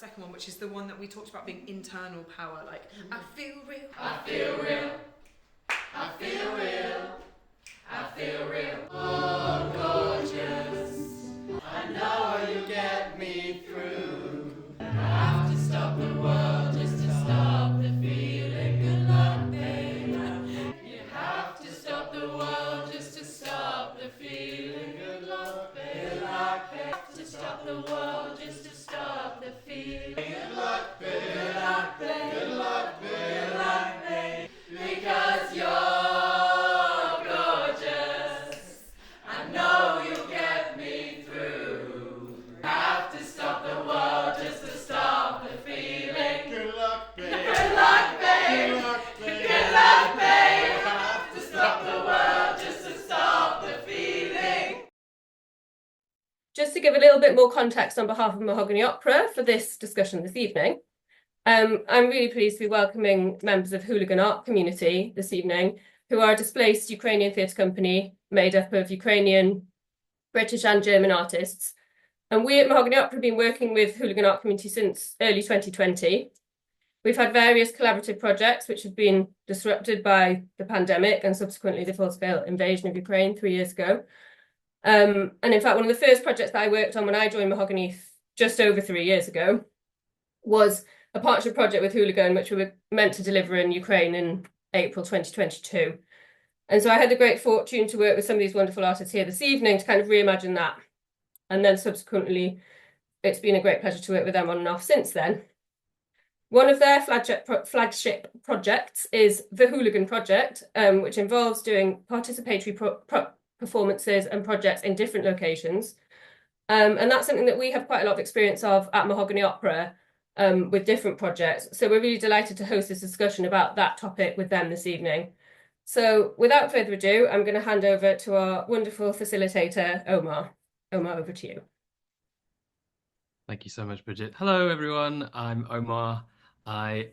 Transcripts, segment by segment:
second one, which is the one that we talked about being internal power, like I feel real, I feel real, I feel real, I feel real. Oh, gorgeous, I know you get me through. I have to stop the world just to stop the feeling. Good luck, babe. You have to stop the world just to stop the feeling. Good luck, babe. Good luck, babe. To stop the world just to stop the feeling. Good luck, babe. Good luck, babe. Good luck, babe. Good luck, babe. Because you're gorgeous. I know you'll get me through. Have to stop the world just to stop the feeling. Good luck, babe. Good luck, babe. Good luck, babe. Good luck, babe. Have to stop the world just to stop the feeling. Just to give a little bit more context on behalf of Mahogany Opera for this discussion this evening, I'm really pleased to be welcoming members of Hooligan Art Community this evening, who are a displaced Ukrainian theatre company made up of Ukrainian, British and German artists. And we at Mahogany Opera have been working with Hooligan Art Community since early 2020. We've had various collaborative projects which have been disrupted by the pandemic and subsequently the full-scale invasion of Ukraine 3 years ago. And in fact, one of the first projects that I worked on when I joined Mahogany just over 3 years ago was a partnership project with Hooligan, which we were meant to deliver in Ukraine in April 2022. And so I had the great fortune to work with some of these wonderful artists here this evening to kind of reimagine that. And then subsequently, it's been a great pleasure to work with them on and off since then. One of their flagship projects is the Hooligan Project, which involves doing participatory performances and projects in different locations. And that's something that we have quite a lot of experience of at Mahogany Opera with different projects. So we're really delighted to host this discussion about that topic with them this evening. So without further ado, I'm going to hand over to our wonderful facilitator, Omar. Omar, over to you. Thank you so much, Bridget. Hello, everyone. I'm Omar.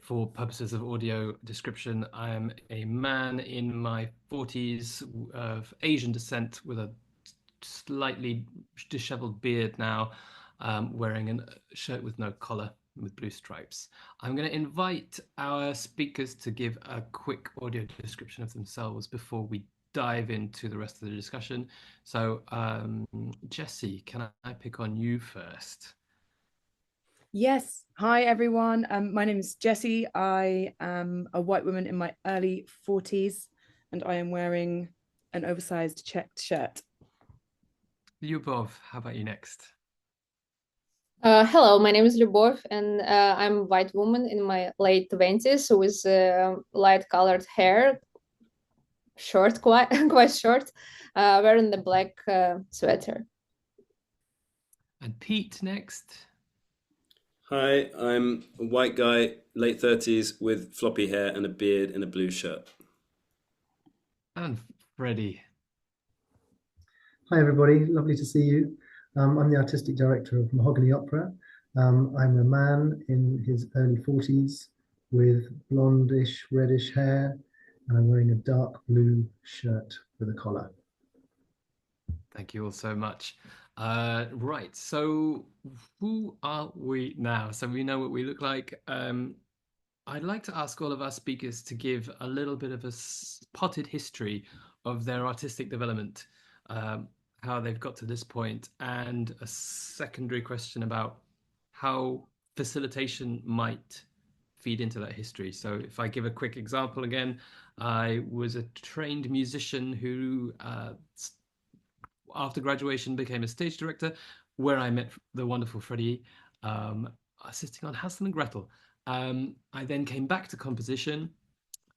For purposes of audio description, I am a man in my 40s of Asian descent with a slightly disheveled beard now, wearing a shirt with no collar with blue stripes. I'm going to invite our speakers to give a quick audio description of themselves before we dive into the rest of the discussion. So, Jessie, can I pick on you first? Yes. Hi, everyone. My name is Jessie. I am a white woman in my early 40s, and I am wearing an oversized checked shirt. Lyubov, how about you next? Hello, my name is Lyubov, and I'm a white woman in my late 20s with light-colored hair, short, quite short, wearing the black sweater. And Pete next. Hi, I'm a white guy, late 30s, with floppy hair and a beard and a blue shirt. And Freddie. Hi, everybody. Lovely to see you. I'm the artistic director of Mahogany Opera. I'm a man in his early 40s with blondish, reddish hair, and I'm wearing a dark blue shirt with a collar. Thank you all so much. Right, so who are we now? So we know what we look like. I'd like to ask all of our speakers to give a little bit of a potted history of their artistic development, how they've got to this point, and a secondary question about how facilitation might feed into that history. So if I give a quick example again, I was a trained musician who after graduation became a stage director, where I met the wonderful Freddie, assisting on Hansel and Gretel. I then came back to composition,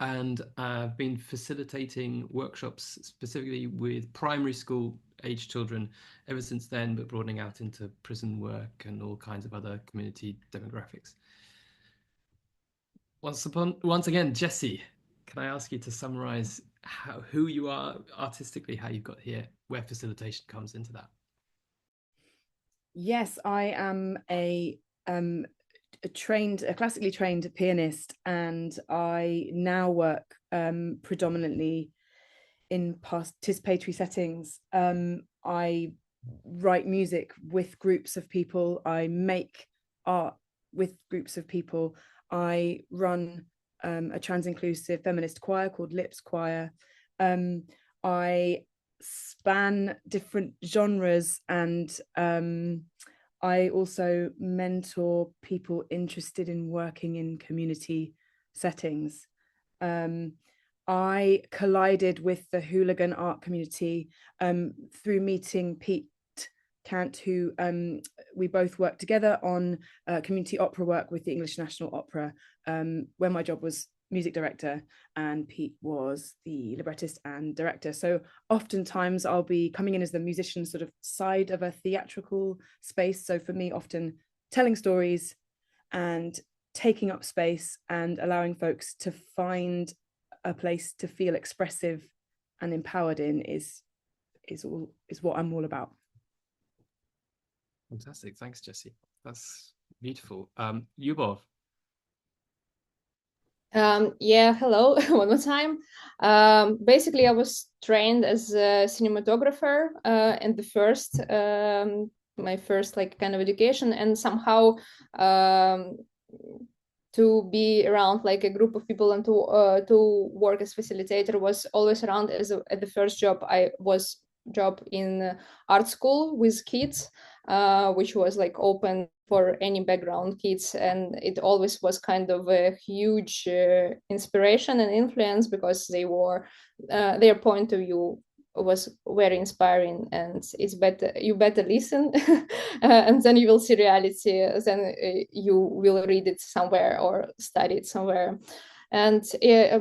and I've been facilitating workshops specifically with primary school age children ever since then, but broadening out into prison work and all kinds of other community demographics. Once again, Jessie, can I ask you to summarize who you are artistically, how you got here, where facilitation comes into that? Yes, I am a classically trained pianist, and I now work predominantly in participatory settings. I write music with groups of people. I make art with groups of people. I run a trans-inclusive feminist choir called Lips Choir. I span different genres, and I also mentor people interested in working in community settings. I collided with the Hooligan Art Community through meeting Pete Cant, who we both worked together on community opera work with the English National Opera, when my job was music director and Pete was the librettist and director. So oftentimes I'll be coming in as the musician sort of side of a theatrical space. So for me, often telling stories and taking up space and allowing folks to find a place to feel expressive and empowered in is what I'm all about. Fantastic. Thanks, Jessie. That's beautiful. Yubov. Yeah, hello, one more time. Basically, I was trained as a cinematographer in the first, my first like kind of education, and somehow to be around like a group of people and to work as facilitator was always around as at the first job. I was job in art school with kids, which was like open for any background kids, and it always was kind of a huge inspiration and influence, because they were their point of view was very inspiring, and it's better, you better listen and then you will see reality, then you will read it somewhere or study it somewhere. And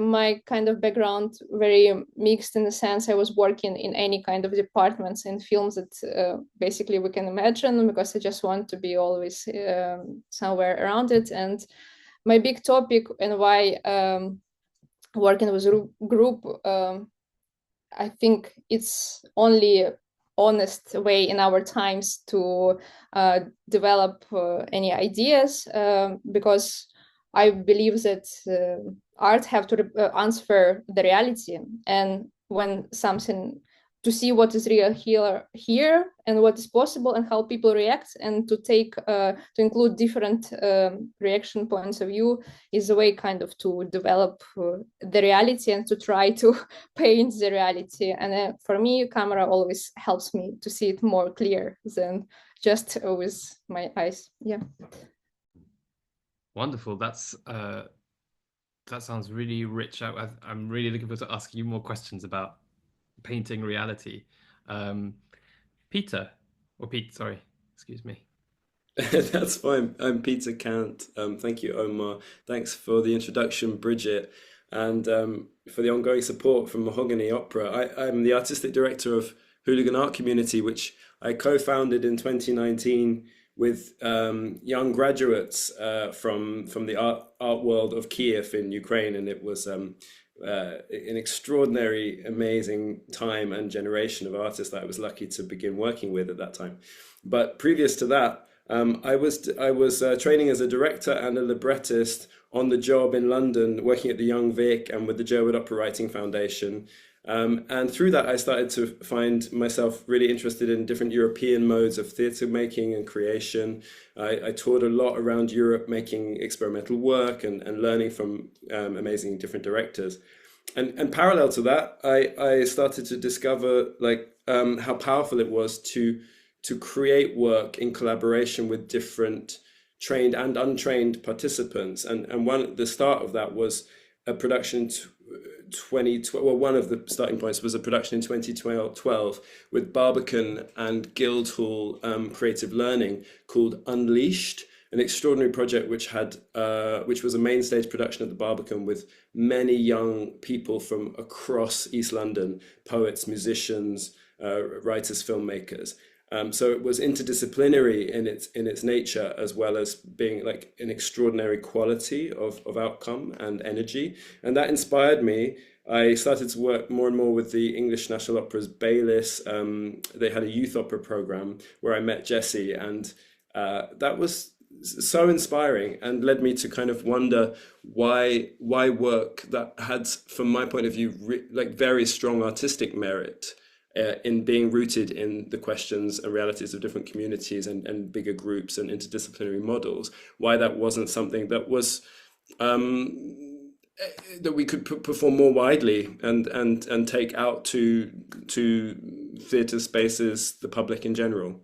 my kind of background very mixed, in the sense I was working in any kind of departments in films that basically we can imagine, because I just want to be always somewhere around it. And my big topic, and why working with a group, I think it's only honest way in our times to develop any ideas, because I believe that art have to answer the reality, and when something, to see what is real here and what is possible and how people react, and to take to include different reaction points of view is a way kind of to develop the reality and to try to paint the reality. And for me, camera always helps me to see it more clear than just with my eyes. Yeah. Wonderful. That sounds really rich. I'm really looking forward to asking you more questions about painting reality. Peter, or Pete, sorry, excuse me. That's fine. I'm Peter Cant. Thank you, Omar. Thanks for the introduction, Bridget, and for the ongoing support from Mahogany Opera. I'm the artistic director of Hooligan Art Community, which I co-founded in 2019 with young graduates from the art world of Kiev in Ukraine, and it was an extraordinary, amazing time and generation of artists that I was lucky to begin working with at that time. But previous to that, I was training as a director and a librettist on the job in London, working at the Young Vic and with the Jerwood Opera Writing Foundation. And through that, I started to find myself really interested in different European modes of theatre making and creation. I toured a lot around Europe, making experimental work and learning from amazing different directors. And parallel to that, I started to discover how powerful it was to create work in collaboration with different trained and untrained participants. And the start of that was a production one of the starting points was a production in 2012 with Barbican and Guildhall Creative Learning called Unleashed, an extraordinary project which was a main stage production at the Barbican with many young people from across East London, poets, musicians, writers, filmmakers. So it was interdisciplinary in its nature, as well as being like an extraordinary quality of outcome and energy. And that inspired me. I started to work more and more with the English National Opera's Baylis. They had a youth opera program where I met Jessie, and that was so inspiring and led me to kind of wonder why work that had, from my point of view, like very strong artistic merit in being rooted in the questions and realities of different communities and bigger groups and interdisciplinary models, why that wasn't something that was that we could perform more widely and take out to theatre spaces, the public in general.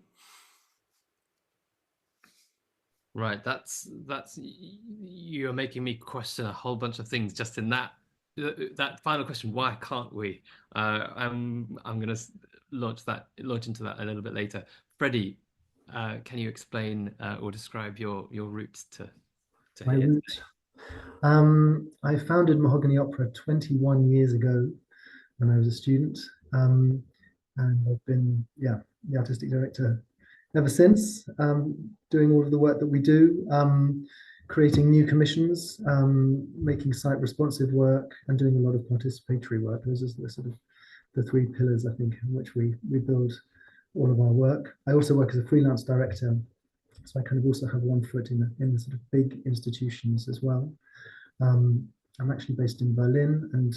Right, that's you're making me question a whole bunch of things just in that final question. Why can't we? I'm going to launch into that a little bit later. Freddie, can you explain or describe your route to My here? route. I founded Mahogany Opera 21 years ago when I was a student, and I've been the artistic director ever since, doing all of the work that we do, creating new commissions, making site responsive work, and doing a lot of participatory work. Those are the sort of the three pillars, I think, in which we build all of our work. I also work as a freelance director, so I kind of also have one foot in the sort of big institutions as well. I'm actually based in Berlin and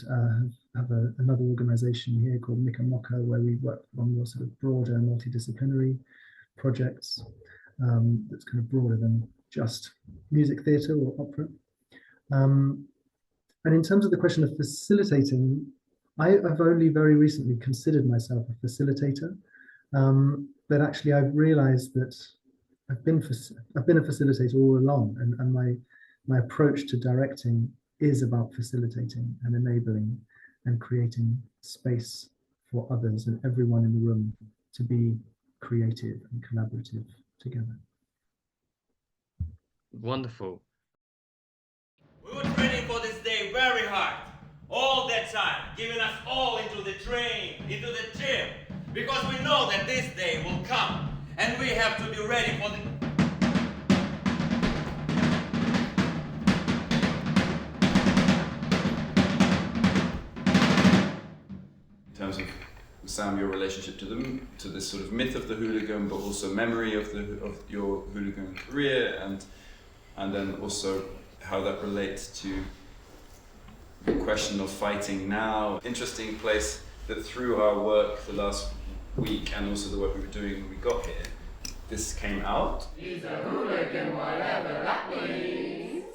have another organization here called Meet Me Mahogany, where we work on more sort of broader multidisciplinary projects that's kind of broader than just music theatre or opera. And in terms of the question of facilitating, I've only very recently considered myself a facilitator, but actually I've realized that I've been a facilitator all along, and my approach to directing is about facilitating and enabling and creating space for others and everyone in the room to be creative and collaborative together. Wonderful. We were training for this day very hard, all that time, giving us all into the train, into the gym, because we know that this day will come, and we have to be ready for the... In terms of, Sam, your relationship to them, to this sort of myth of the hooligan, but also memory of your hooligan career, and then also how that relates to the question of fighting now. Interesting place that through our work the last week and also the work we were doing when we got here, this came out. He's a hooligan, whatever that means.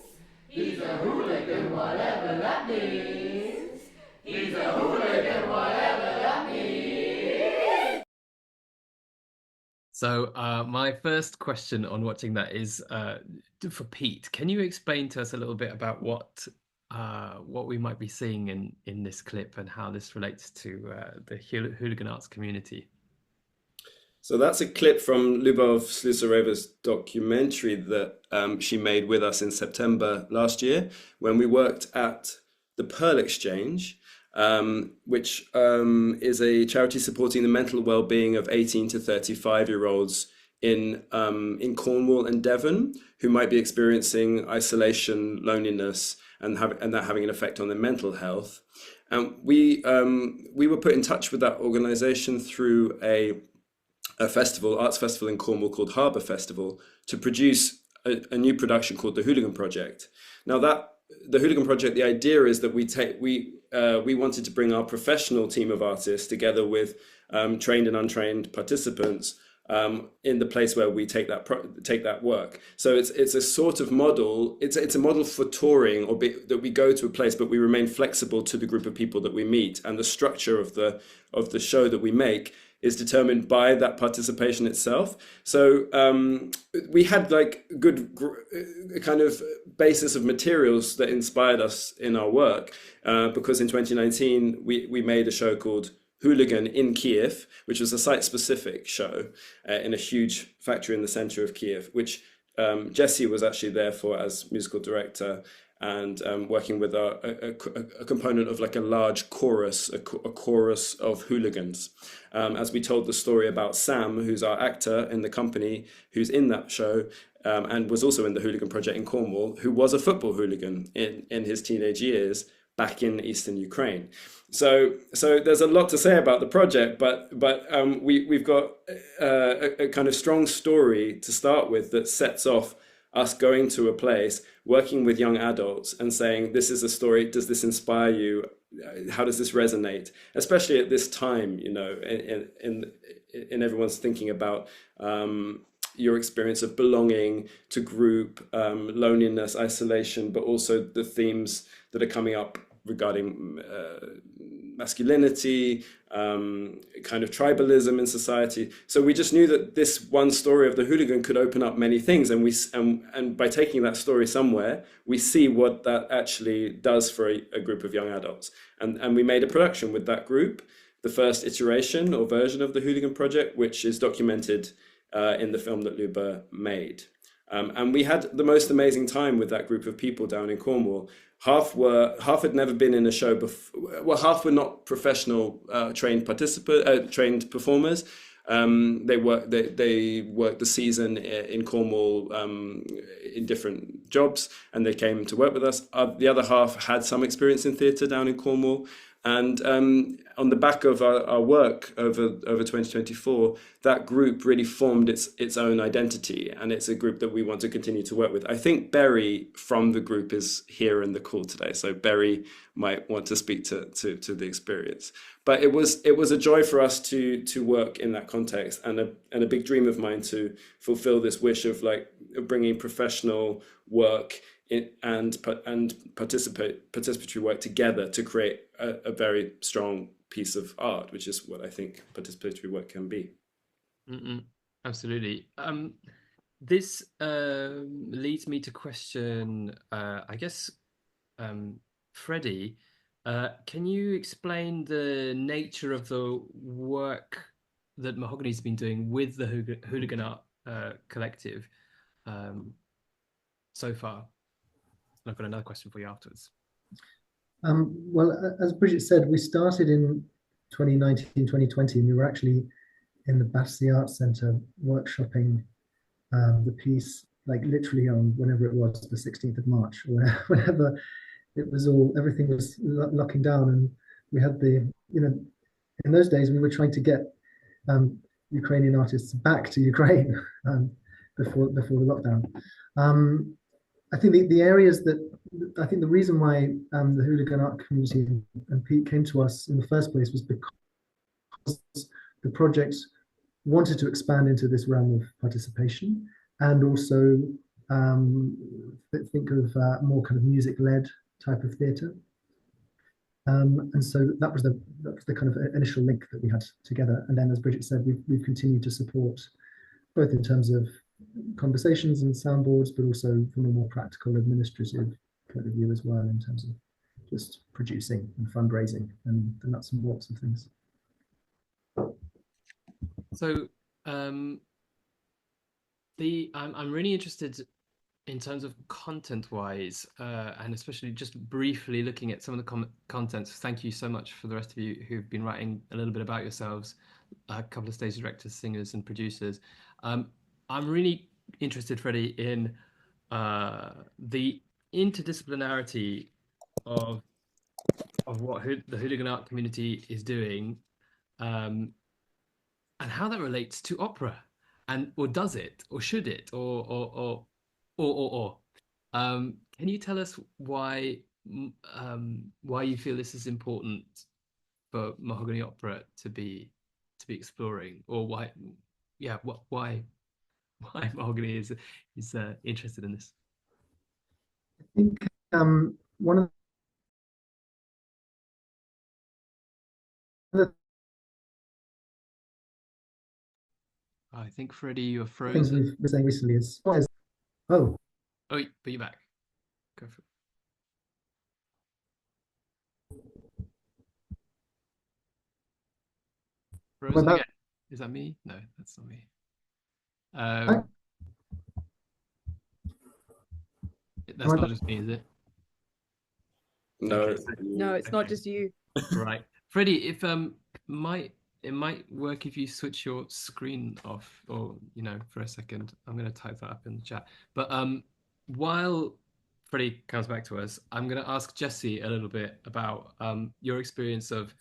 He's a hooligan, whatever that means. He's a hooligan, whatever that means. So my first question on watching that is for Pete. Can you explain to us a little bit about what we might be seeing in this clip and how this relates to the Hooligan Arts community? So that's a clip from Lyubov Slusareva's documentary that she made with us in September last year when we worked at the Pearl Exchange, which is a charity supporting the mental well-being of 18 to 35-year-olds in Cornwall and Devon who might be experiencing isolation, loneliness, and that having an effect on their mental health. And we were put in touch with that organisation through a arts festival in Cornwall called Harbour Festival to produce a new production called the Hooligan Project. Now the Hooligan Project, the idea is that we wanted to bring our professional team of artists together with trained and untrained participants in the place where we take that work. So it's a sort of model. It's a model for touring that we go to a place, but we remain flexible to the group of people that we meet, and the structure of the show that we make is determined by that participation itself. So we had like good kind of basis of materials that inspired us in our work, because in 2019 we made a show called Hooligan in Kiev, which was a site-specific show in a huge factory in the center of Kiev, which Jesse was actually there for as musical director, and working with a component of like a large chorus, a chorus of hooligans. As we told the story about Sam, who's our actor in the company, who's in that show, and was also in the Hooligan Project in Cornwall, who was a football hooligan in his teenage years back in eastern Ukraine. So there's a lot to say about the project, but we've got a kind of strong story to start with that sets off us going to a place, working with young adults and saying, this is a story, does this inspire you? how does this resonate, especially at this time, you know, in everyone's thinking about your experience of belonging to group, loneliness, isolation, but also the themes that are coming up regarding masculinity, kind of tribalism in society. So we just knew that this one story of the hooligan could open up many things, and by taking that story somewhere, we see what that actually does for a group of young adults. And we made a production with that group, the first iteration or version of the Hooligan Project, which is documented in the film that Luba made. And we had the most amazing time with that group of people down in Cornwall. Half had never been in a show before. Well, half were not professional trained performers. They worked the season in Cornwall in different jobs, and they came to work with us. The other half had some experience in theatre down in Cornwall. And on the back of our work over 2024, that group really formed its own identity, and it's a group that we want to continue to work with. I think Berry from the group is here in the call today, so Berry might want to speak to the experience. But it was a joy for us to work in that context, and a big dream of mine to fulfill this wish of bringing professional work and participatory work together to create a very strong piece of art, which is what I think participatory work can be. Absolutely. This leads me to question, I guess, Freddie, can you explain the nature of the work that Mahogany's been doing with the Hooligan Art Collective so far? I've got another question for you afterwards. Well, as Bridget said, we started in 2019, 2020, and we were actually in the Battersea Arts Centre workshopping the piece, like literally on whenever it was, the 16th of March, or whenever it was everything was locking down, and we had in those days we were trying to get Ukrainian artists back to Ukraine before the lockdown. I think the areas I think the reason why the Hooligan Art Community and Pete came to us in the first place was because the project wanted to expand into this realm of participation, and also think of more kind of music-led type of theatre. And so that was the kind of initial link that we had together. And then, as Bridget said, we've continued to support both in terms of conversations and soundboards, but also from a more practical administrative point of view as well, in terms of just producing and fundraising and the nuts and bolts of things. So I'm really interested in terms of content-wise, and especially just briefly looking at some of the contents. Thank you so much for the rest of you who've been writing a little bit about yourselves, a couple of stage directors, singers, and producers. I'm really interested, Freddie, in the interdisciplinarity of what the Hooligan Art Community is doing, and how that relates to opera, or does it, or should it, or can you tell us why you feel this is important for Mahogany Opera to be exploring, or why Mahogany is interested in this? I think one of the I think, Freddie, you're things frozen. we've been saying recently is but you're back. Go for it. Frozen again. Is that me? No, that's not me. That's not just me, is it? No, No, it's not just you. Right, Freddie. If it might work if you switch your screen off, or for a second. I'm going to type that up in the chat. But while Freddie comes back to us, I'm going to ask Jessie a little bit about your experience of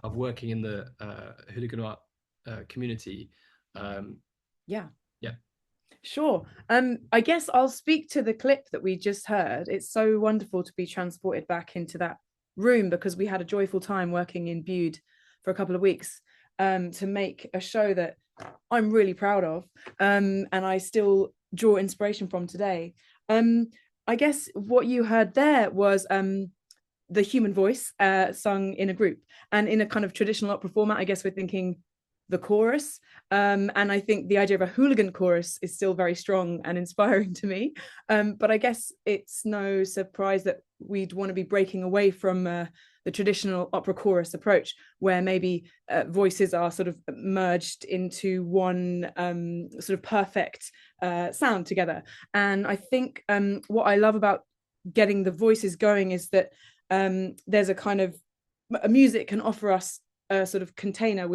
working in the Hooligan Art community. Yeah. Yeah. Sure. I guess I'll speak to the clip that we just heard. It's so wonderful to be transported back into that room, because we had a joyful time working in Bude for a couple of weeks, to make a show that I'm really proud of, and I still draw inspiration from today. I guess what you heard there was the human voice sung in a group, and in a kind of traditional opera format. I guess we're thinking the chorus, and I think the idea of a hooligan chorus is still very strong and inspiring to me, but I guess it's no surprise that we'd want to be breaking away from the traditional opera chorus approach, where maybe voices are sort of merged into one sort of perfect sound together. And I think what I love about getting the voices going is that there's a kind of music can offer us a sort of container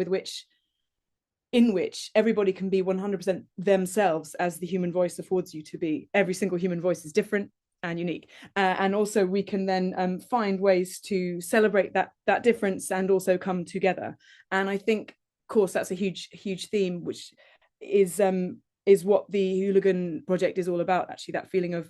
in which everybody can be 100% themselves, as the human voice affords you to be. Every single human voice is different and unique, and also we can then find ways to celebrate that difference and also come together. And I think, of course, that's a huge theme, which is what the Hooligan project is all about, actually, that feeling of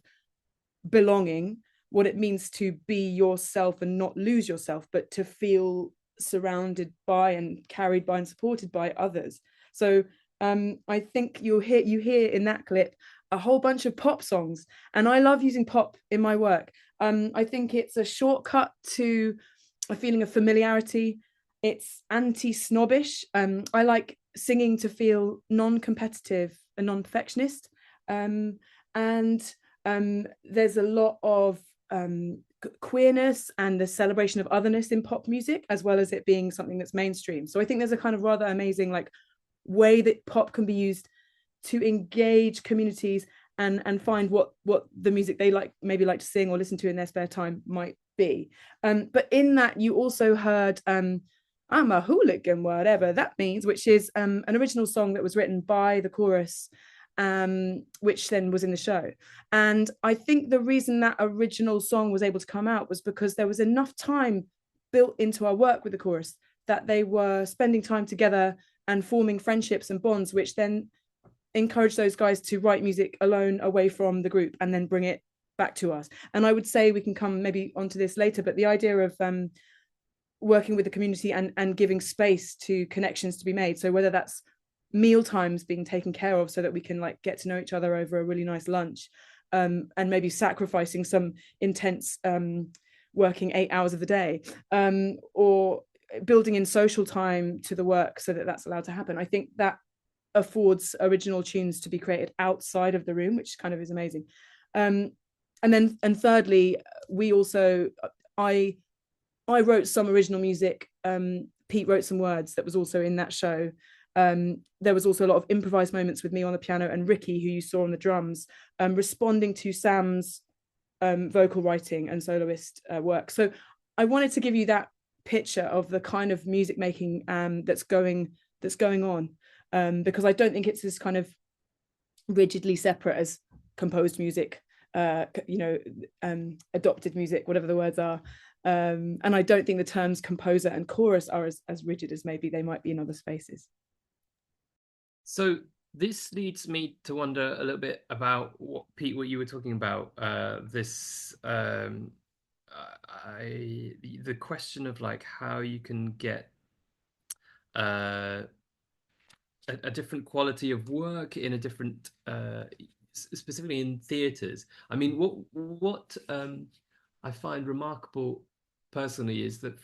belonging, what it means to be yourself and not lose yourself, but to feel surrounded by and carried by and supported by others. So I think you hear in that clip a whole bunch of pop songs, and I love using pop in my work. I think it's a shortcut to a feeling of familiarity. It's anti-snobbish. I like singing to feel non-competitive and non-perfectionist, and there's a lot of queerness and the celebration of otherness in pop music, as well as it being something that's mainstream. So I think there's a kind of rather amazing way that pop can be used to engage communities and find what the music they maybe like to sing or listen to in their spare time might be. But in that, you also heard I'm a hooligan, whatever that means, which is an original song that was written by the chorus, which then was in the show. And I think the reason that original song was able to come out was because there was enough time built into our work with the chorus that they were spending time together and forming friendships and bonds, which then encourage those guys to write music alone, away from the group, and then bring it back to us. And I would say, we can come maybe onto this later, but the idea of working with the community and giving space to connections to be made. So whether that's meal times being taken care of so that we can get to know each other over a really nice lunch, and maybe sacrificing some intense working 8 hours of the day, or building in social time to the work so that that's allowed to happen. I think that affords original tunes to be created outside of the room, which kind of is amazing. And thirdly, we also, I wrote some original music. Pete wrote some words that was also in that show. There was also a lot of improvised moments with me on the piano and Ricky, who you saw on the drums, responding to Sam's vocal writing and soloist work. So I wanted to give you that picture of the kind of music making that's going on, because I don't think it's as kind of rigidly separate as composed music, adopted music, whatever the words are. And I don't think the terms composer and chorus are as rigid as maybe they might be in other spaces. So this leads me to wonder a little bit about what you were talking about, the question of how you can get a different quality of work in a different, specifically in theatres. I mean, what I find remarkable personally is that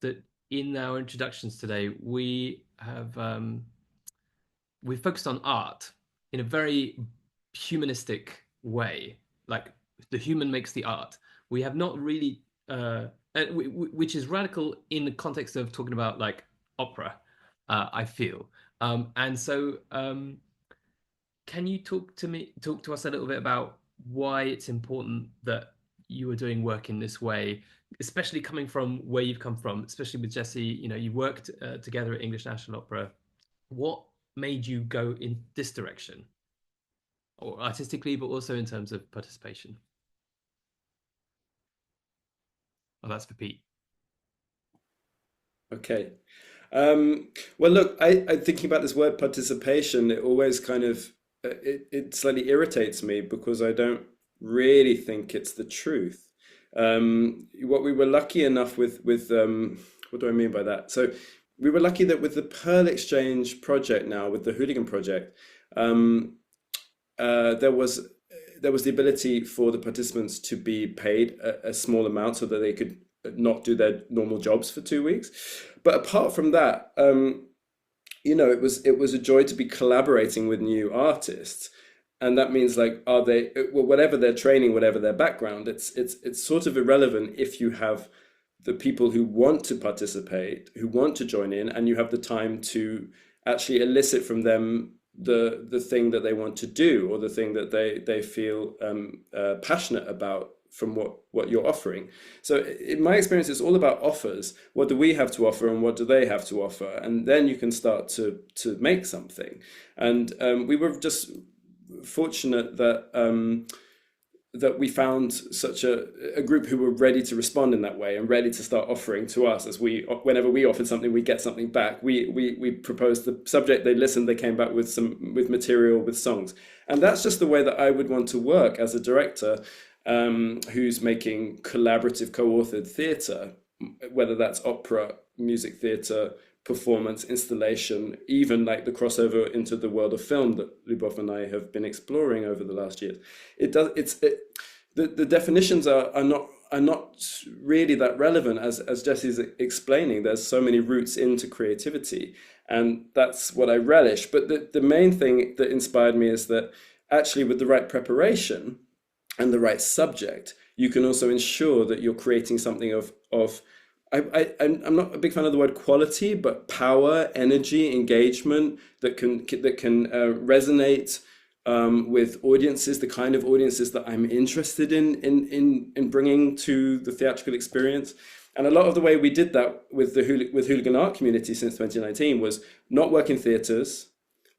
that in our introductions today, we've focused on art in a very humanistic way, like the human makes the art. We have not really, which is radical in the context of talking about opera, I feel. And so can you talk to us a little bit about why it's important that you are doing work in this way, especially coming from where you've come from, especially with Jesse, you worked together at English National Opera. What made you go in this direction, or artistically, but also in terms of participation? Oh, that's for Pete. Okay. Well, look, I thinking about this word participation, it always kind of, it slightly irritates me because I don't really think it's the truth. What we were lucky enough with what do I mean by that? So we were lucky that with the Pearl Exchange project now, with the Hooligan project, there was the ability for the participants to be paid a small amount so that they could not do their normal jobs for 2 weeks. But apart from that, it was a joy to be collaborating with new artists. And that means whatever their training, whatever their background, it's sort of irrelevant if you have the people who want to participate, who want to join in, and you have the time to actually elicit from them the thing that they want to do, or the thing that they feel passionate about from what you're offering. So in my experience, it's all about offers. What do we have to offer, and what do they have to offer? And then you can start to make something. And we were just fortunate that we found such a group who were ready to respond in that way, and ready to start offering to us. As whenever we offered something, we get something back. We proposed the subject, they listened, they came back with material, with songs. And that's just the way that I would want to work as a director, who's making collaborative, co-authored theatre, whether that's opera, music theatre, performance, installation, even like the crossover into the world of film that Lubov and I have been exploring over the last years. The definitions are not really that relevant, as Jesse's explaining. There's so many routes into creativity, and that's what I relish. But the main thing that inspired me is that actually, with the right preparation and the right subject, you can also ensure that you're creating something of I'm not a big fan of the word quality, but power, energy, engagement that can resonate with audiences, the kind of audiences that I'm interested in bringing to the theatrical experience. And a lot of the way we did that with Hooligan Art Community since 2019 was not work in theatres,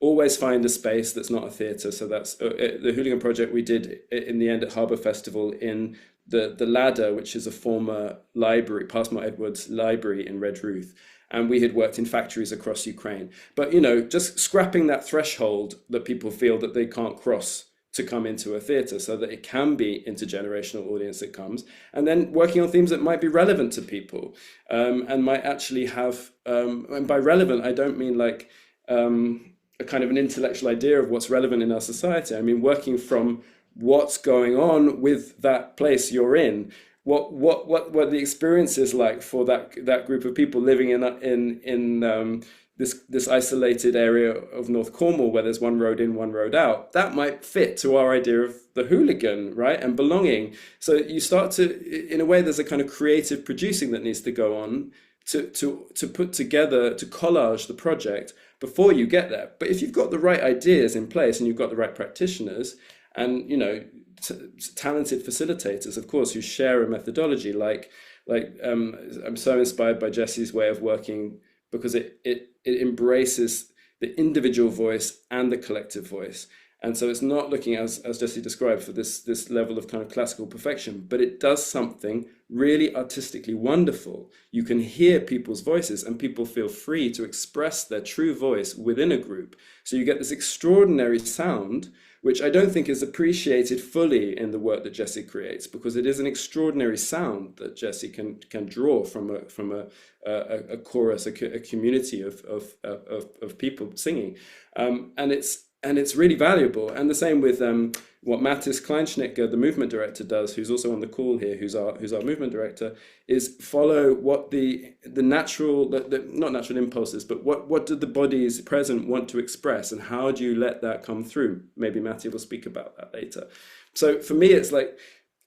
always find a space that's not a theatre. So that's the Hooligan project we did in the end at Harbour Festival in the Ladder, which is a former library, Passmore Edwards Library in Redruth. And we had worked in factories across Ukraine. But, just scrapping that threshold that people feel that they can't cross to come into a theatre, so that it can be intergenerational audience that comes, and then working on themes that might be relevant to people, and might actually have, and by relevant, I don't mean like a kind of an intellectual idea of what's relevant in our society. I mean, working from what's going on with that place you're in, what the experience is like for that group of people living in this isolated area of North Cornwall, where there's one road in, one road out. That might fit to our idea of the hooligan, right, and belonging. So you start to, in a way, there's a kind of creative producing that needs to go on to put together, to collage the project before you get there. But if you've got the right ideas in place, and you've got the right practitioners, and talented facilitators, of course, who share a methodology, I'm so inspired by Jesse's way of working, because it embraces the individual voice and the collective voice. And so it's not looking, as Jesse described, for this level of kind of classical perfection, but it does something really artistically wonderful. You can hear people's voices, and people feel free to express their true voice within a group. So you get this extraordinary sound, which I don't think is appreciated fully in the work that Jesse creates, because it is an extraordinary sound that Jesse can draw from a chorus, a community of people singing, and it's really valuable. And the same with what Mattis Kleinschnicker, the movement director, does, who's also on the call here, who's our movement director, is follow what the natural, not natural impulses, but what do the bodies present want to express, and how do you let that come through? Maybe Matty will speak about that later. So for me, it's like,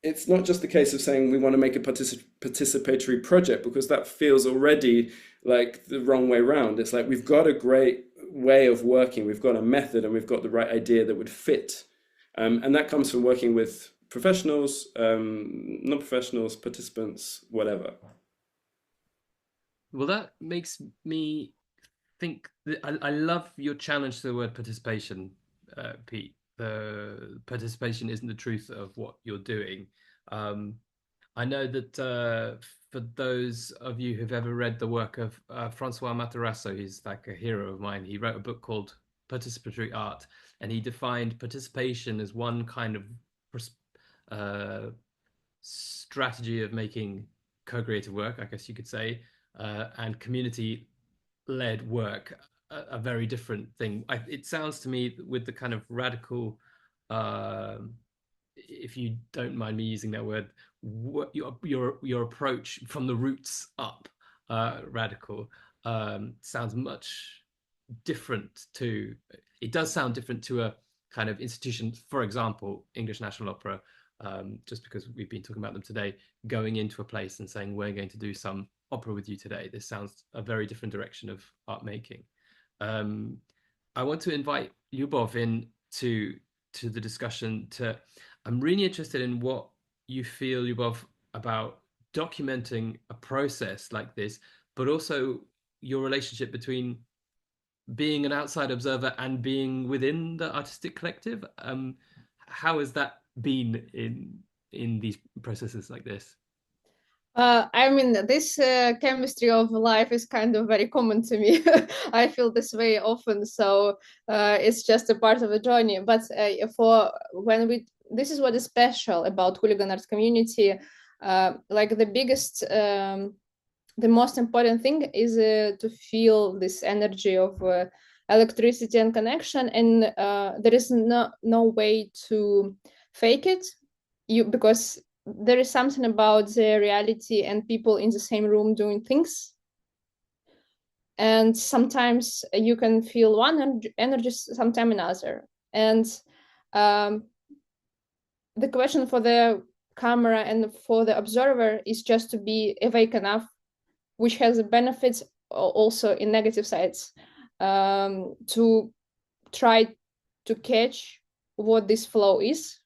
it's not just the case of saying we want to make a participatory project, because that feels already like the wrong way around. It's like, we've got a great way of working, we've got a method, and we've got the right idea that would fit. And that comes from working with professionals, non-professionals, participants, whatever. Well, that makes me think that I love your challenge to the word participation, Pete. The participation isn't the truth of what you're doing. I know that for those of you who've ever read the work of Francois Matarasso, he's like a hero of mine. He wrote a book called Participatory Art, and he defined participation as one kind of strategy of making co-creative work, I guess you could say, and community-led work a very different thing. It sounds to me with the kind of radical, if you don't mind me using that word, what your approach from the roots up, radical, sounds much different to. It does sound different to a kind of institution, for example, English National Opera, just because we've been talking about them today, going into a place and saying, we're going to do some opera with you today. This sounds a very different direction of art making. I want to invite Lyubov in to the discussion. I'm really interested in what you feel, Lyubov, about documenting a process like this, but also your relationship between being an outside observer and being within the artistic collective. How has that been in these processes like this? I mean, this chemistry of life is kind of very common to me. I feel this way often, so it's just a part of the journey. But this is what is special about Hooligan Art Community. Like the biggest, the most important thing is to feel this energy of electricity and connection, and there is no way to fake it. Because there is something about the reality and people in the same room doing things. And sometimes you can feel one energy, sometimes another. And the question for the camera and for the observer is just to be awake enough, which has benefits also in negative sides, to try to catch what this flow is.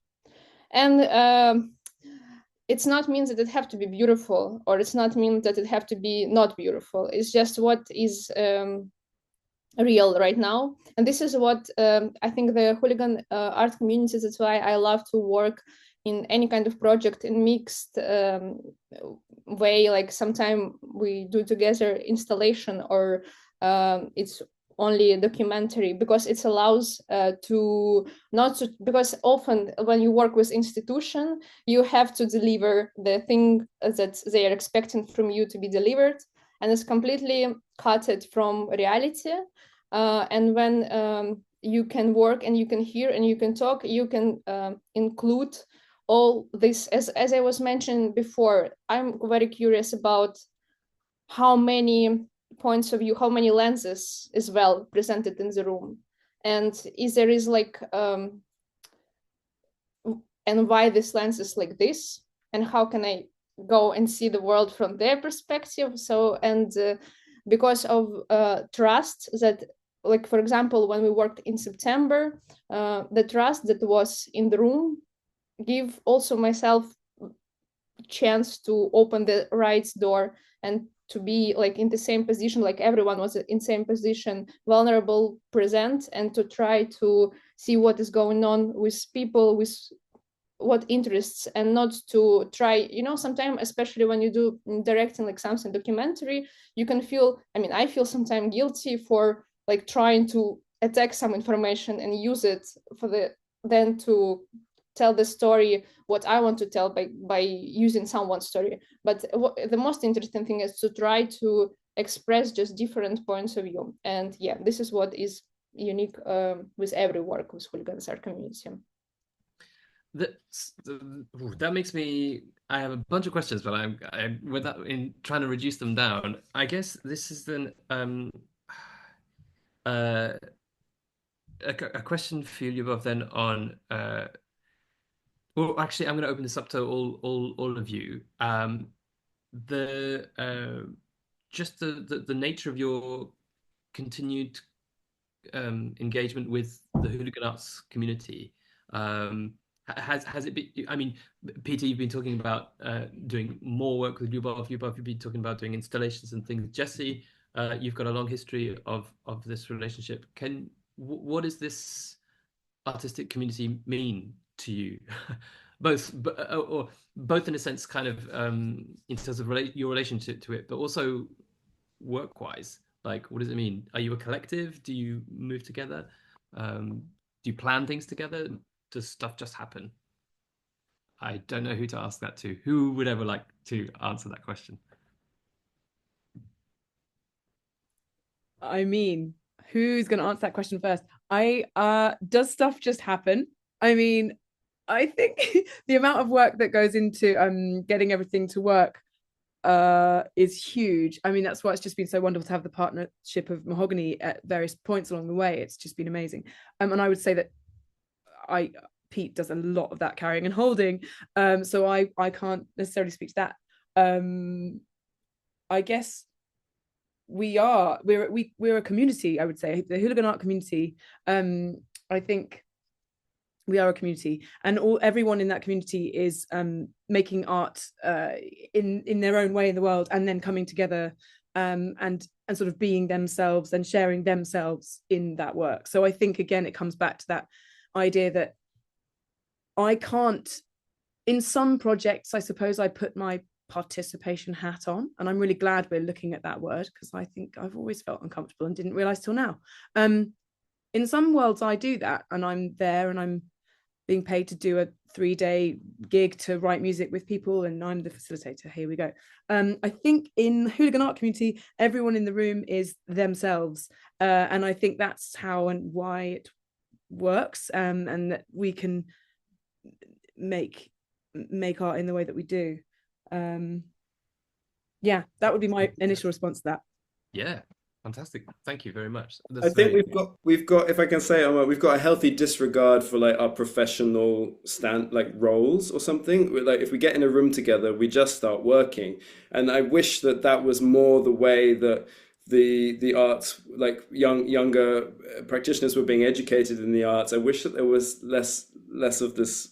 And it's not means that it have to be beautiful, or it's not mean that it have to be not beautiful. It's just what is real right now. And this is what I think the Hooligan art community, that's why I love to work in any kind of project in mixed way. Like sometime we do together installation, or it's only a documentary, because it allows because often when you work with institution, you have to deliver the thing that they are expecting from you to be delivered, and it's completely cut it from reality. And when you can work and you can hear and you can talk, you can include all this. As I was mentioning before, I'm very curious about how many points of view, how many lenses is well presented in the room, and there is like and why this lens is like this, and how can I go and see the world from their perspective. So and because of trust, that, like, for example, when we worked in September, the trust that was in the room give also myself chance to open the right door and to be like in the same position, like everyone was in same position, vulnerable, present, and to try to see what is going on with people, with what interests, and not to try, sometimes, especially when you do directing like something documentary, you can feel, I feel sometimes guilty for like trying to attack some information and use it then to tell the story what I want to tell by using someone's story. But the most interesting thing is to try to express just different points of view. And yeah, this is what is unique with every work with Hooligan Art Community. That makes me. I have a bunch of questions, but I'm without in trying to reduce them down. I guess this is then a question for you, Lyubov, then on. Well, actually, I'm going to open this up to all of you. Just the nature of your continued engagement with the hooligan arts community. Has it been? Peter, you've been talking about doing more work with Lyubov. Lyubov, you've been talking about doing installations and things. Jesse, you've got a long history of this relationship. What does this artistic community mean to you? both in a sense, kind of in terms of your relationship to it, but also work-wise. Like, what does it mean? Are you a collective? Do you move together? Do you plan things together? Does stuff just happen? I don't know who to ask that to. Who would ever like to answer that question? I mean, who's going to answer that question first? Does stuff just happen? I mean, I think the amount of work that goes into getting everything to work is huge. I mean, that's why it's just been so wonderful to have the partnership of Mahogany at various points along the way. It's just been amazing. And I would say that Pete does a lot of that carrying and holding. So I can't necessarily speak to that. I guess we're a community, I would say, the Hooligan Art Community. I think we are a community, and everyone in that community is making art in their own way in the world, and then coming together and sort of being themselves and sharing themselves in that work. So I think, again, it comes back to that idea that I can't, in some projects, I suppose I put my participation hat on, and I'm really glad we're looking at that word, because I think I've always felt uncomfortable and didn't realize till now. In some worlds I do that, and I'm there and I'm being paid to do a 3-day gig to write music with people, and I'm the facilitator. Here we go. I think in the Hooligan Art Community, everyone in the room is themselves, and I think that's how and why it works, and that we can make art in the way that we do. Yeah, that would be my initial response to that. Yeah, fantastic. Thank you very much. I think we've got, if I can say, we've got a healthy disregard for like our professional roles or something. Like if we get in a room together, we just start working. And I wish that was more the way that the arts, like younger practitioners were being educated in the arts. I wish that there was less of this,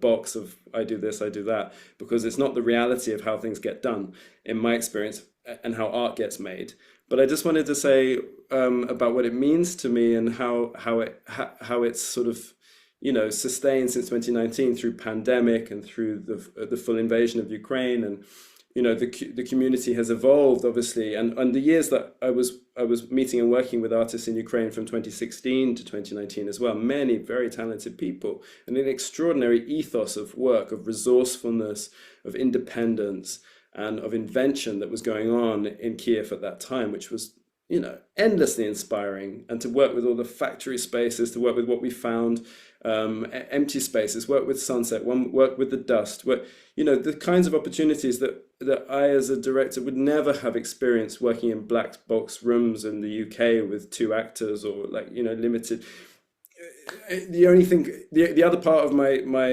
box of I do this, I do that, because it's not the reality of how things get done, in my experience, and how art gets made. But I just wanted to say about what it means to me, and how it's sort of, sustained since 2019 through pandemic and through the full invasion of Ukraine. And the community has evolved, obviously, and the years that I was meeting and working with artists in Ukraine from 2016 to 2019 as well, many very talented people, and an extraordinary ethos of work, of resourcefulness, of independence, and of invention that was going on in Kiev at that time, which was, endlessly inspiring. And to work with all the factory spaces, to work with what we found, empty spaces, work with sunset, work with the dust, the kinds of opportunities that I as a director would never have experienced working in black box rooms in the UK with 2 actors, or limited. The only thing, the other part of my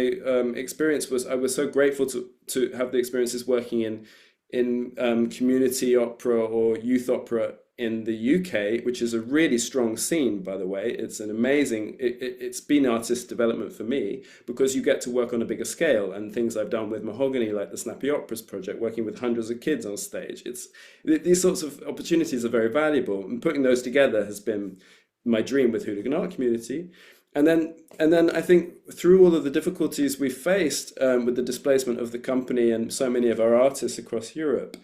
experience was I was so grateful to have the experiences working in community opera or youth opera in the UK, which is a really strong scene, by the way. It's an amazing, it's been artist development for me, because you get to work on a bigger scale, and things I've done with Mahogany, like the Snappy Operas project, working with hundreds of kids on stage. These sorts of opportunities are very valuable, and putting those together has been my dream with Hooligan Art Community. And then I think through all of the difficulties we faced with the displacement of the company and so many of our artists across Europe,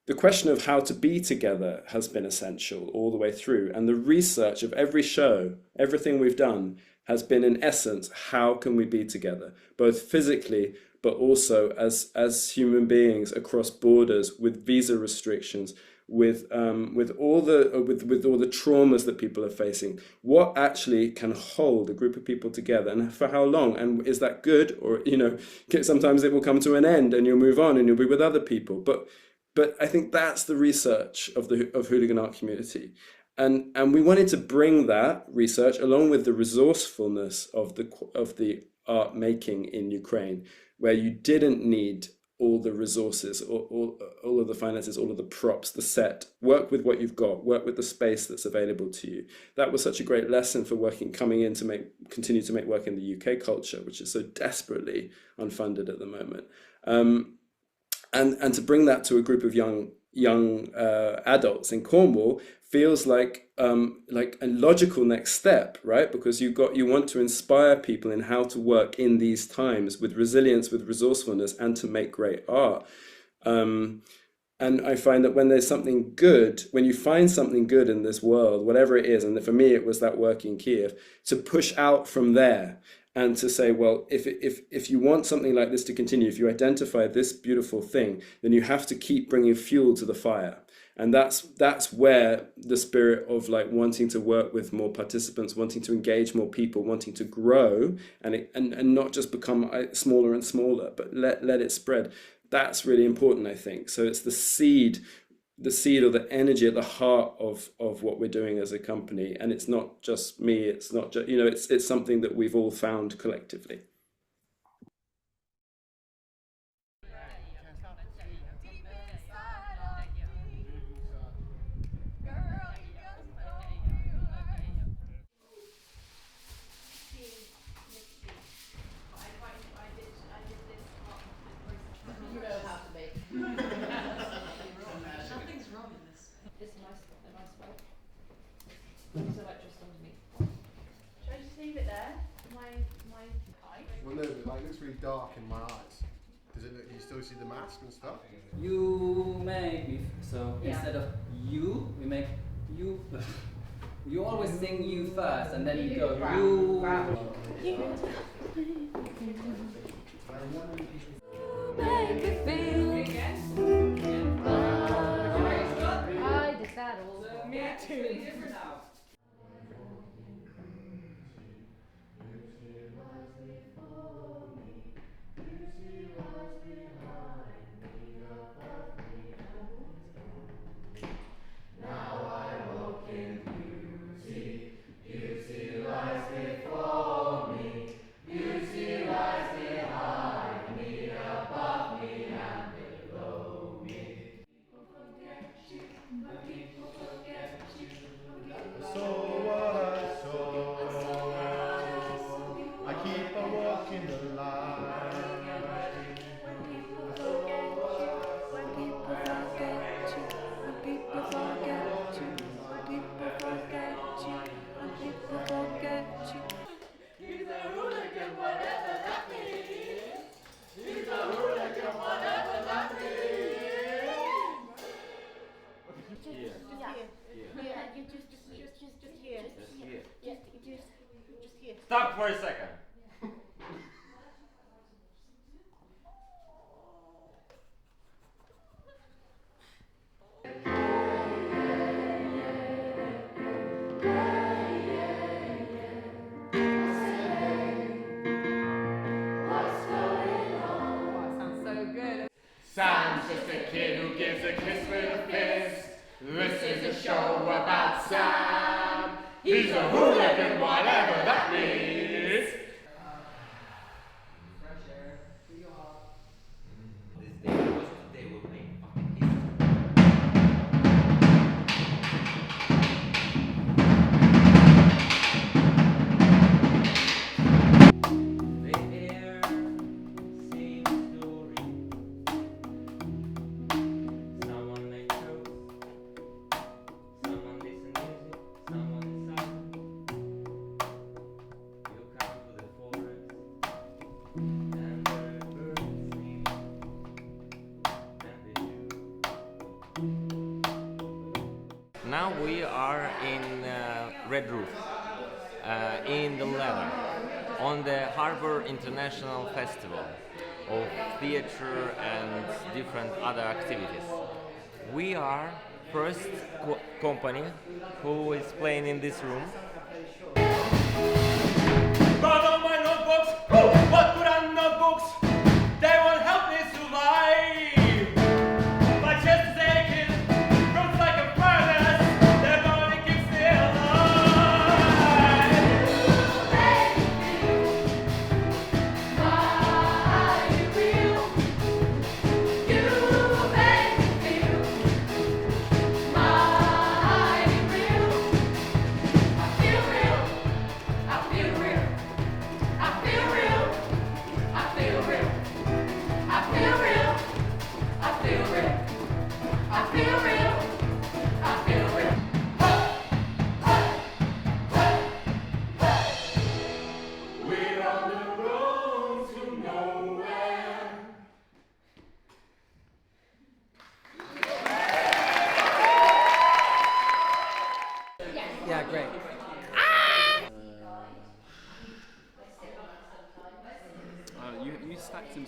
the question of how to be together has been essential all the way through. And the research of every show, everything we've done, has been, in essence, how can we be together, both physically, but also as human beings across borders, with visa restrictions, with all the traumas that people are facing. What actually can hold a group of people together, and for how long? And is that good? Or sometimes it will come to an end, and you'll move on, and you'll be with other people. But I think that's the research of Hooligan Art Community, and we wanted to bring that research along with the resourcefulness of the art making in Ukraine, where you didn't need all the resources, all of the finances, all of the props, the set. Work with what you've got. Work with the space that's available to you. That was such a great lesson for coming in to continue to make work in the UK culture, which is so desperately unfunded at the moment. And to bring that to a group of young adults in Cornwall feels like a logical next step, right? Because you want to inspire people in how to work in these times with resilience, with resourcefulness, and to make great art. And I find that when you find something good in this world, whatever it is, and for me it was that work in Kiev, to push out from there and to say, well, if you want something like this to continue, if you identify this beautiful thing, then you have to keep bringing fuel to the fire. And that's where the spirit of like wanting to work with more participants, wanting to engage more people, wanting to grow and not just become smaller and smaller, but let it spread. That's really important, I think. So it's the seed or the energy at the heart of what we're doing as a company. And it's not just me, it's not just, it's something that we've all found collectively. Well, no, but like, it looks really dark in my eyes. Does it look, you still see the mask and stuff? You make me, so instead of you, we make you. You always sing you first and then you go you. Make me feel I did that all. Me too. Stop for a second. Sam's just a kid who gives a kiss with a fist. This is a show about Sam. He's a hooligan, whatever that means. Now we are in Red Roof, in the leather, on the Harbor International Festival of theater and different other activities. We are first company who is playing in this room. Follow my notebooks! What good are notebooks? They won't help me survive. My chest is aching, runs like a furnace. Their body keeps me alive.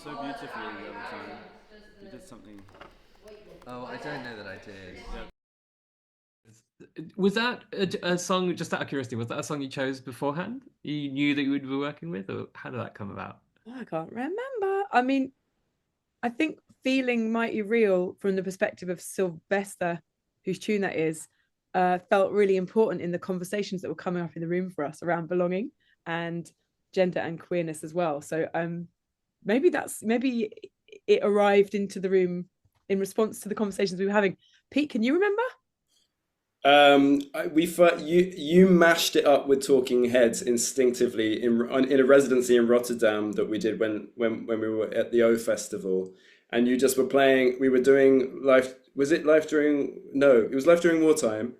so beautifully the other time. You did something. Oh, I don't know that I did. Yeah. Was that a song, just out of curiosity, was that a song you chose beforehand? You knew that you would be working with, or how did that come about? Oh, I can't remember. I mean, I think feeling Mighty Real from the perspective of Sylvester, whose tune that is, felt really important in the conversations that were coming up in the room for us around belonging and gender and queerness as well. So maybe it arrived into the room in response to the conversations we were having. Pete, can you remember? You mashed it up with Talking Heads instinctively in a residency in Rotterdam that we did when we were at the O Festival, and you just were playing. We were doing life. Was it life during? No, it was life during wartime,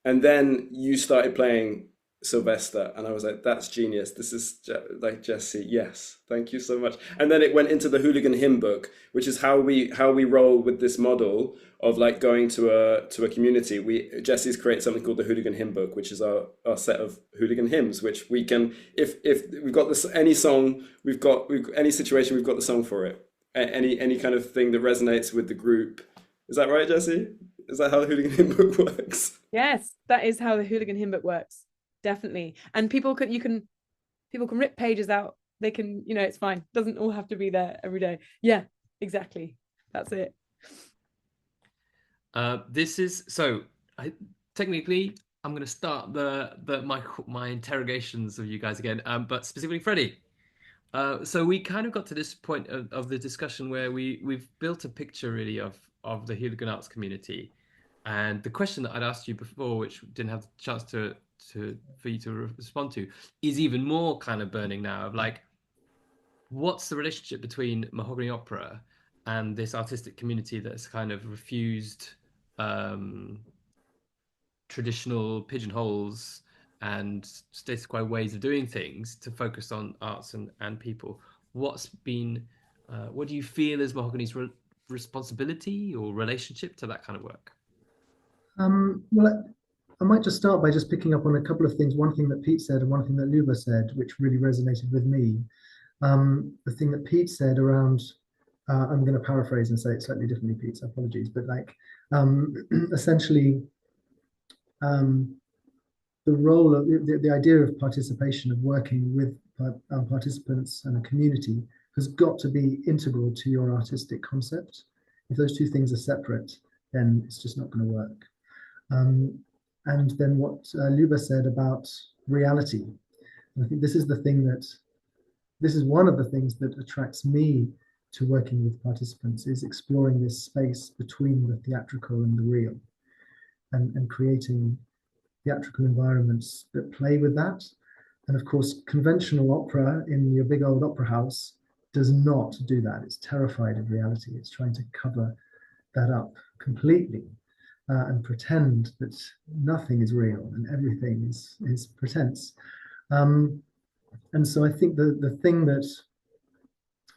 and then you started playing Sylvester, and I was like, "That's genius! This is like Jesse. Yes, thank you so much." And then it went into the Hooligan Hymn Book, which is how we roll with this model of like going to a community. Jesse's created something called the Hooligan Hymn Book, which is our set of hooligan hymns, which we can, if we've got this any song, we've got any situation, we've got the song for it. Any kind of thing that resonates with the group. Is that right, Jesse? Is that how the Hooligan Hymn Book works? Yes, that is how the Hooligan Hymn Book works. Definitely. And people can rip pages out. They can, it's fine. Doesn't all have to be there every day. Yeah, exactly. That's it. Technically I'm going to start my interrogations of you guys again, but specifically Freddie. So we kind of got to this point of the discussion where we've built a picture really of the Hooligan Arts community, and the question that I'd asked you before, which didn't have the chance for you to respond to, is even more kind of burning now, of like, what's the relationship between Mahogany Opera and this artistic community that's kind of refused traditional pigeonholes and status quo ways of doing things to focus on arts and people? What do you feel is Mahogany's responsibility or relationship to that kind of work? Well, I might just start by just picking up on a couple of things. One thing that Pete said and one thing that Luba said, which really resonated with me. The thing that Pete said around, I'm going to paraphrase and say it slightly differently, Pete, so apologies, but like essentially the role of the idea of participation, of working with participants and a community, has got to be integral to your artistic concept. If those two things are separate, then it's just not going to work. And then what Luba said about reality. And I think this is one of the things that attracts me to working with participants, is exploring this space between the theatrical and the real, and creating theatrical environments that play with that. And of course, conventional opera in your big old opera house does not do that. It's terrified of reality. It's trying to cover that up completely and pretend that nothing is real and everything is pretense. And so I think the thing that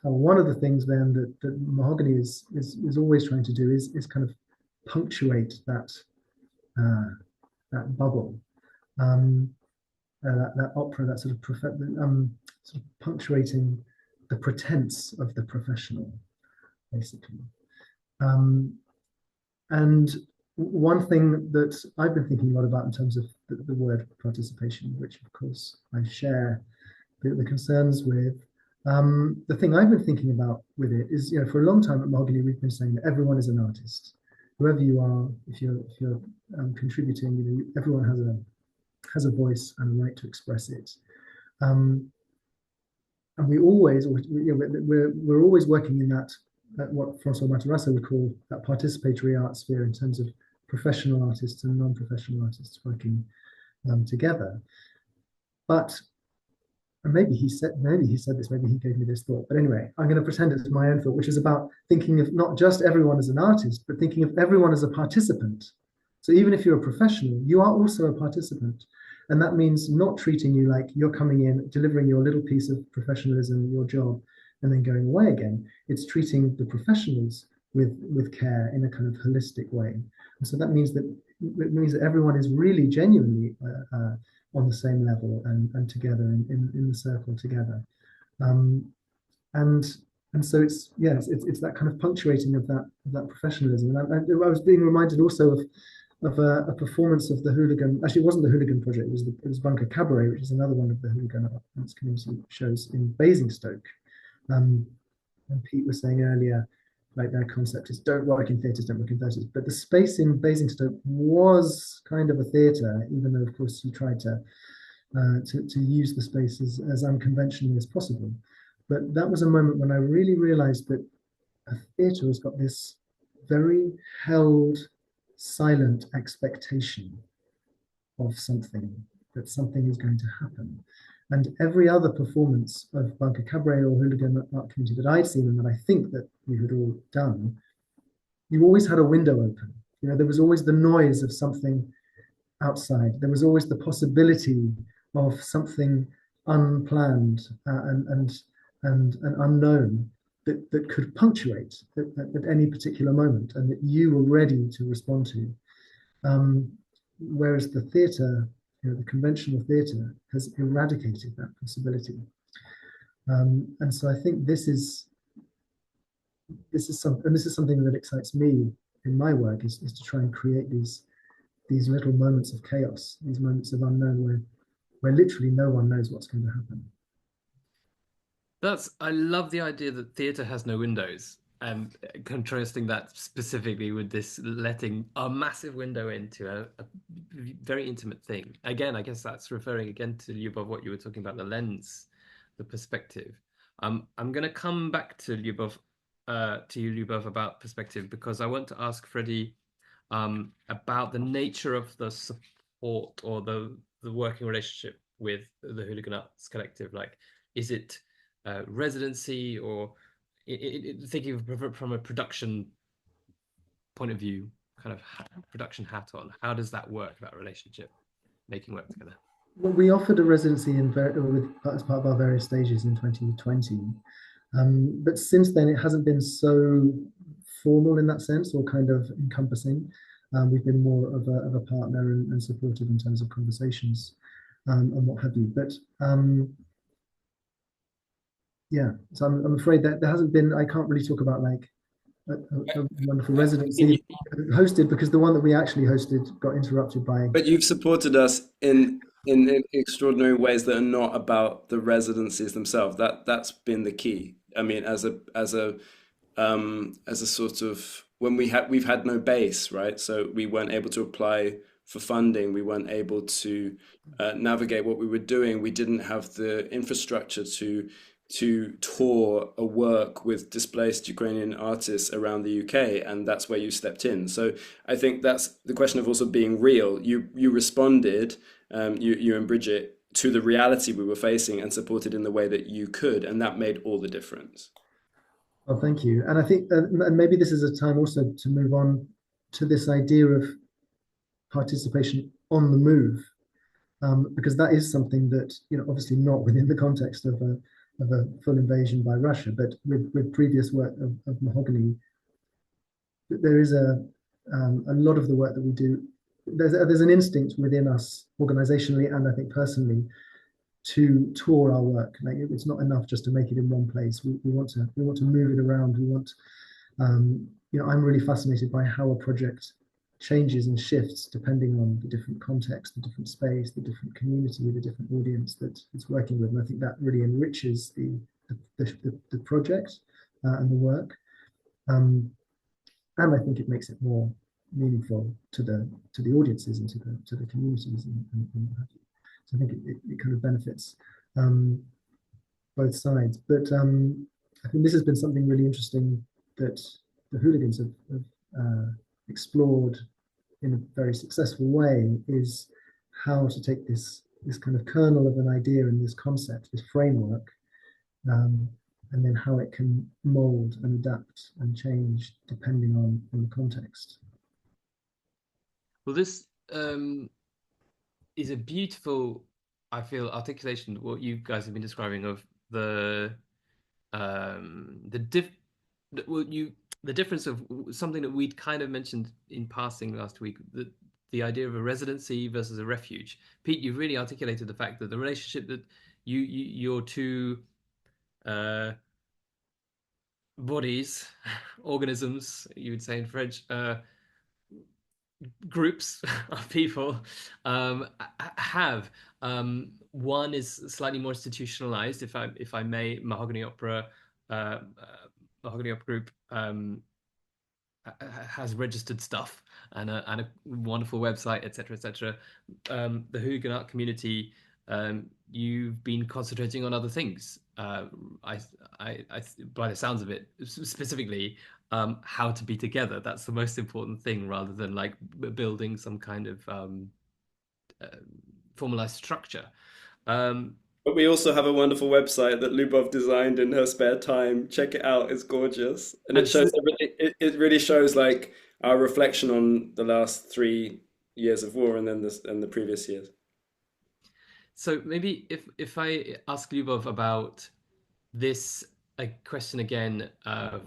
one of the things then that Mahogany is always trying to do is kind of punctuate that bubble, that opera, that sort of punctuating the pretense of the professional, basically. And one thing that I've been thinking a lot about in terms of the word participation, which of course I share the concerns with, the thing I've been thinking about with it is, for a long time at Mahogany, we've been saying that everyone is an artist. Whoever you are, if you're contributing, everyone has a voice and a right to express it. And we're always working in that what François Matarasso would call that participatory art sphere, in terms of professional artists and non-professional artists working together. But maybe he said this, maybe he gave me this thought, but anyway, I'm going to pretend it's my own thought, which is about thinking of not just everyone as an artist, but thinking of everyone as a participant. So even if you're a professional, you are also a participant. And that means not treating you like you're coming in, delivering your little piece of professionalism, your job, and then going away again. It's treating the professionals with care in a kind of holistic way. And so that means that everyone is really genuinely on the same level and together in the circle together. And and so it's that kind of punctuating of that professionalism. And I was being reminded also of a performance of the Hooligan. Actually, it wasn't the Hooligan project. It was Bunker Cabaret, which is another one of the Hooligan Arts Community shows in Basingstoke. And Pete was saying earlier, like their concept is don't work in theatres, don't work in theatres. But the space in Basingstoke was kind of a theatre, even though of course you tried to use the space as unconventionally as possible. But that was a moment when I really realized that a theatre has got this very held, silent expectation of something, that something is going to happen. And every other performance of Bunker Cabaret or Hooligan Art Community that I'd seen and that I think that we had all done, you always had a window open. You know, there was always the noise of something outside. There was always the possibility of something unplanned and unknown that could punctuate at any particular moment and that you were ready to respond to. Whereas the theatre, the conventional theatre, has eradicated that possibility. And so I think this is something that excites me in my work is to try and create these little moments of chaos, these moments of unknown where literally no one knows what's going to happen. I love the idea that theatre has no windows, and contrasting that specifically with this letting a massive window into a very intimate thing. Again, I guess that's referring again to Lyubov, what you were talking about, the lens, the perspective. I'm going to come back to you, Lyubov, about perspective, because I want to ask Freddie about the nature of the support or the working relationship with the Hooligan Arts Collective. Like, is it residency, or thinking of from a production point of view, kind of production hat on, how does that work, that relationship, making work together? Well, we offered a residency as part of our various stages in 2020. But since then, it hasn't been so formal in that sense, or kind of encompassing. We've been more of a partner and supportive in terms of conversations and what have you. But yeah, so I'm afraid that there hasn't been, I can't really talk about like a wonderful residency hosted, because the one that we actually hosted got interrupted by. But you've supported us in extraordinary ways that are not about the residencies themselves. That's been the key. I mean, as a sort of, when we've had no base, right? So we weren't able to apply for funding. We weren't able to navigate what we were doing. We didn't have the infrastructure to tour a work with displaced Ukrainian artists around the UK, and that's where you stepped in. So I think that's the question of also being real. You responded, you and Bridget, to the reality we were facing and supported in the way that you could, and that made all the difference. Well, thank you. And I think, and maybe this is a time also to move on to this idea of participation on the move, because that is something that, obviously not within the context of a full invasion by Russia, but with previous work of Mahogany, there is a lot of the work that we do. There's an instinct within us, organizationally and I think personally, to tour our work. Like, it's not enough just to make it in one place. We want to move it around. We want, I'm really fascinated by how a project changes and shifts depending on the different context, the different space, the different community, the different audience that it's working with. And I think that really enriches the project and the work. And I think it makes it more meaningful to the audiences and to the communities and what have you. So I think it kind of benefits both sides. But I think this has been something really interesting that the Hooligans have explored in a very successful way, is how to take this kind of kernel of an idea and this concept, this framework, and then how it can mold and adapt and change depending on the context. Well, this is a beautiful, I feel, articulation of what you guys have been describing of the difference of something that we'd kind of mentioned in passing last week, the idea of a residency versus a refuge. Pete, you've really articulated the fact that the relationship that your two bodies, organisms, you would say in French, groups of people have. One is slightly more institutionalized, if I may. Mahogany Opera Group has registered stuff and a wonderful website, etc., etc. The Hooligan Art Community, you've been concentrating on other things. I, by the sounds of it, specifically, how to be together. That's the most important thing, rather than like building some kind of formalized structure. But we also have a wonderful website that Lubov designed in her spare time. Check it out; it's gorgeous, and it shows everything. It really shows like our reflection on the last 3 years of war, and then the previous years. So maybe if I ask Lyubov about this a question again of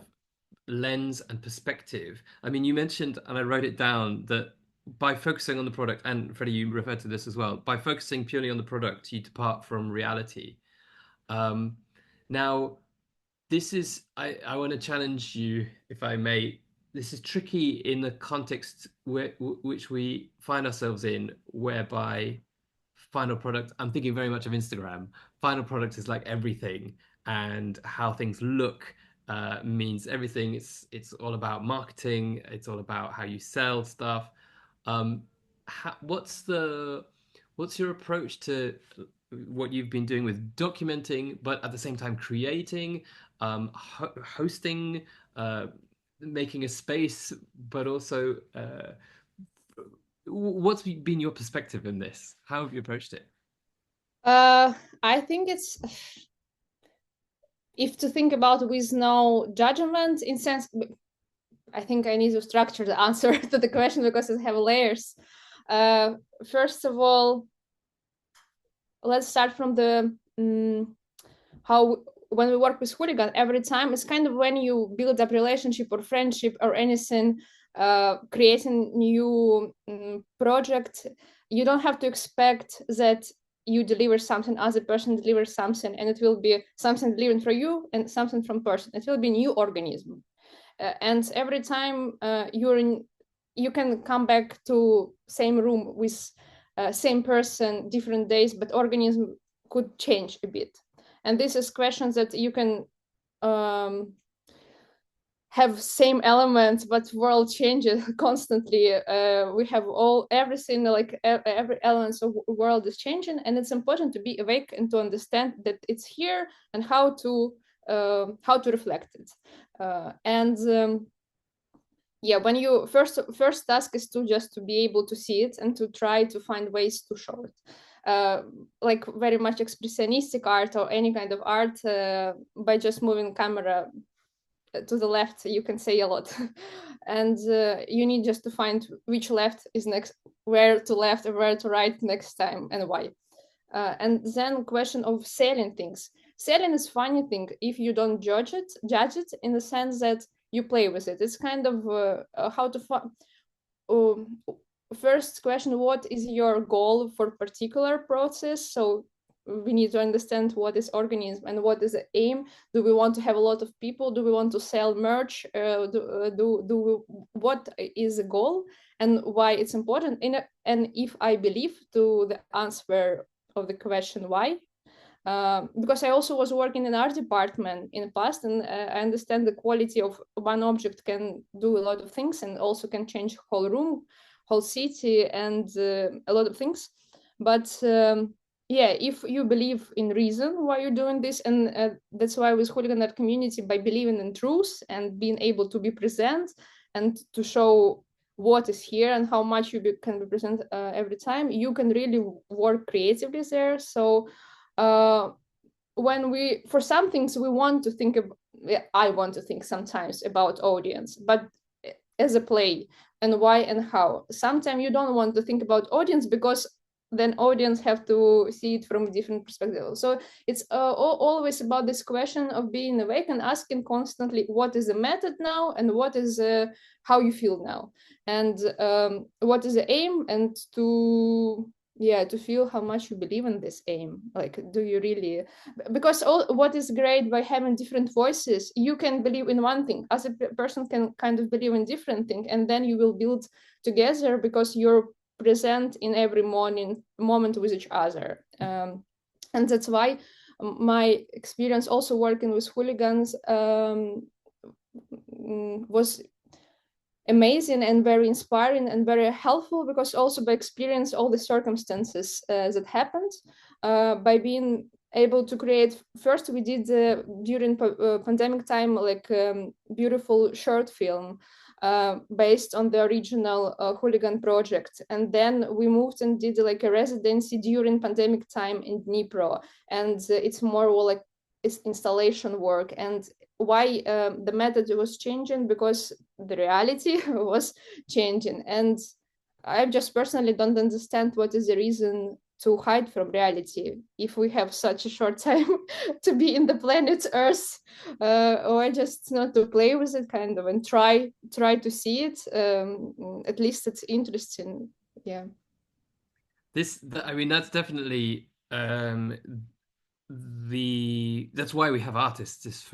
lens and perspective. I mean, you mentioned, and I wrote it down, that by focusing on the product, and Freddie, you referred to this as well, by focusing purely on the product, you depart from reality. Now, this is, I want to challenge you, if I may. This is tricky in the context which we find ourselves in, whereby final product, I'm thinking very much of Instagram. Final product is like everything, and how things look means everything. It's all about marketing. It's all about how you sell stuff. What's your approach to what you've been doing with documenting, but at the same time creating, hosting, making a space, but also what's been your perspective in this? How have you approached it? I think it's, if to think about with no judgment, in sense, I think I need to structure the answer to the question because it have layers. First of all, let's start from the how when we work with Hooligan, every time it's kind of when you build up relationship or friendship or anything, creating new project, you don't have to expect that you deliver something, other person delivers something, and it will be something delivered from you and something from person. It will be new organism, and every time you can come back to same room with same person, different days, but organism could change a bit. And this is questions that you can have same elements, but world changes constantly. We have everything, like every element of world is changing, and it's important to be awake and to understand that it's here and how to reflect it. Yeah, when you first task is to just to be able to see it and to try to find ways to show it. Like very much expressionistic art or any kind of art, by just moving camera to the left, you can say a lot. And you need just to find which left is next, where to left or where to right next time, and why. And then question of selling things. Selling is funny thing if you don't judge it in the sense that you play with it. It's kind of how to find. First question, what is your goal for particular process? So we need to understand what is organism and what is the aim. Do we want to have a lot of people? Do we want to sell merch? What is the goal and why it's important? And if I believe to the answer of the question why, because I also was working in art department in the past, and I understand the quality of one object can do a lot of things and also can change whole room, whole city, and a lot of things. But yeah, if you believe in reason why you're doing this, and that's why with Hooligan Art Community, by believing in truth and being able to be present and to show what is here and how much you can be present every time, you can really work creatively there. So when for some things we want to think of, I want to think sometimes about audience, but as a play and why and how. Sometimes you don't want to think about audience because then audience have to see it from a different perspective. So it's always about this question of being awake and asking constantly, what is the method now, and what is how you feel now, and what is the aim, and to yeah, to feel how much you believe in this aim. Like, do you really? Because what is great by having different voices, you can believe in one thing, as a person can kind of believe in different thing, and then you will build together because you're present in every moment with each other. And that's why my experience also working with hooligans was amazing and very inspiring and very helpful, because also by experience all the circumstances that happened, by being able to create. First we did during pandemic time like beautiful short film based on the original Hooligan project, and then we moved and did like a residency during pandemic time in Dnipro, and it's more like it's installation work. And why the method was changing? Because the reality was changing, and I just personally don't understand what is the reason to hide from reality if we have such a short time to be in the planet Earth, or just not to play with it kind of and try to see it. At least it's interesting. Yeah, I mean, that's definitely that's why we have artists, is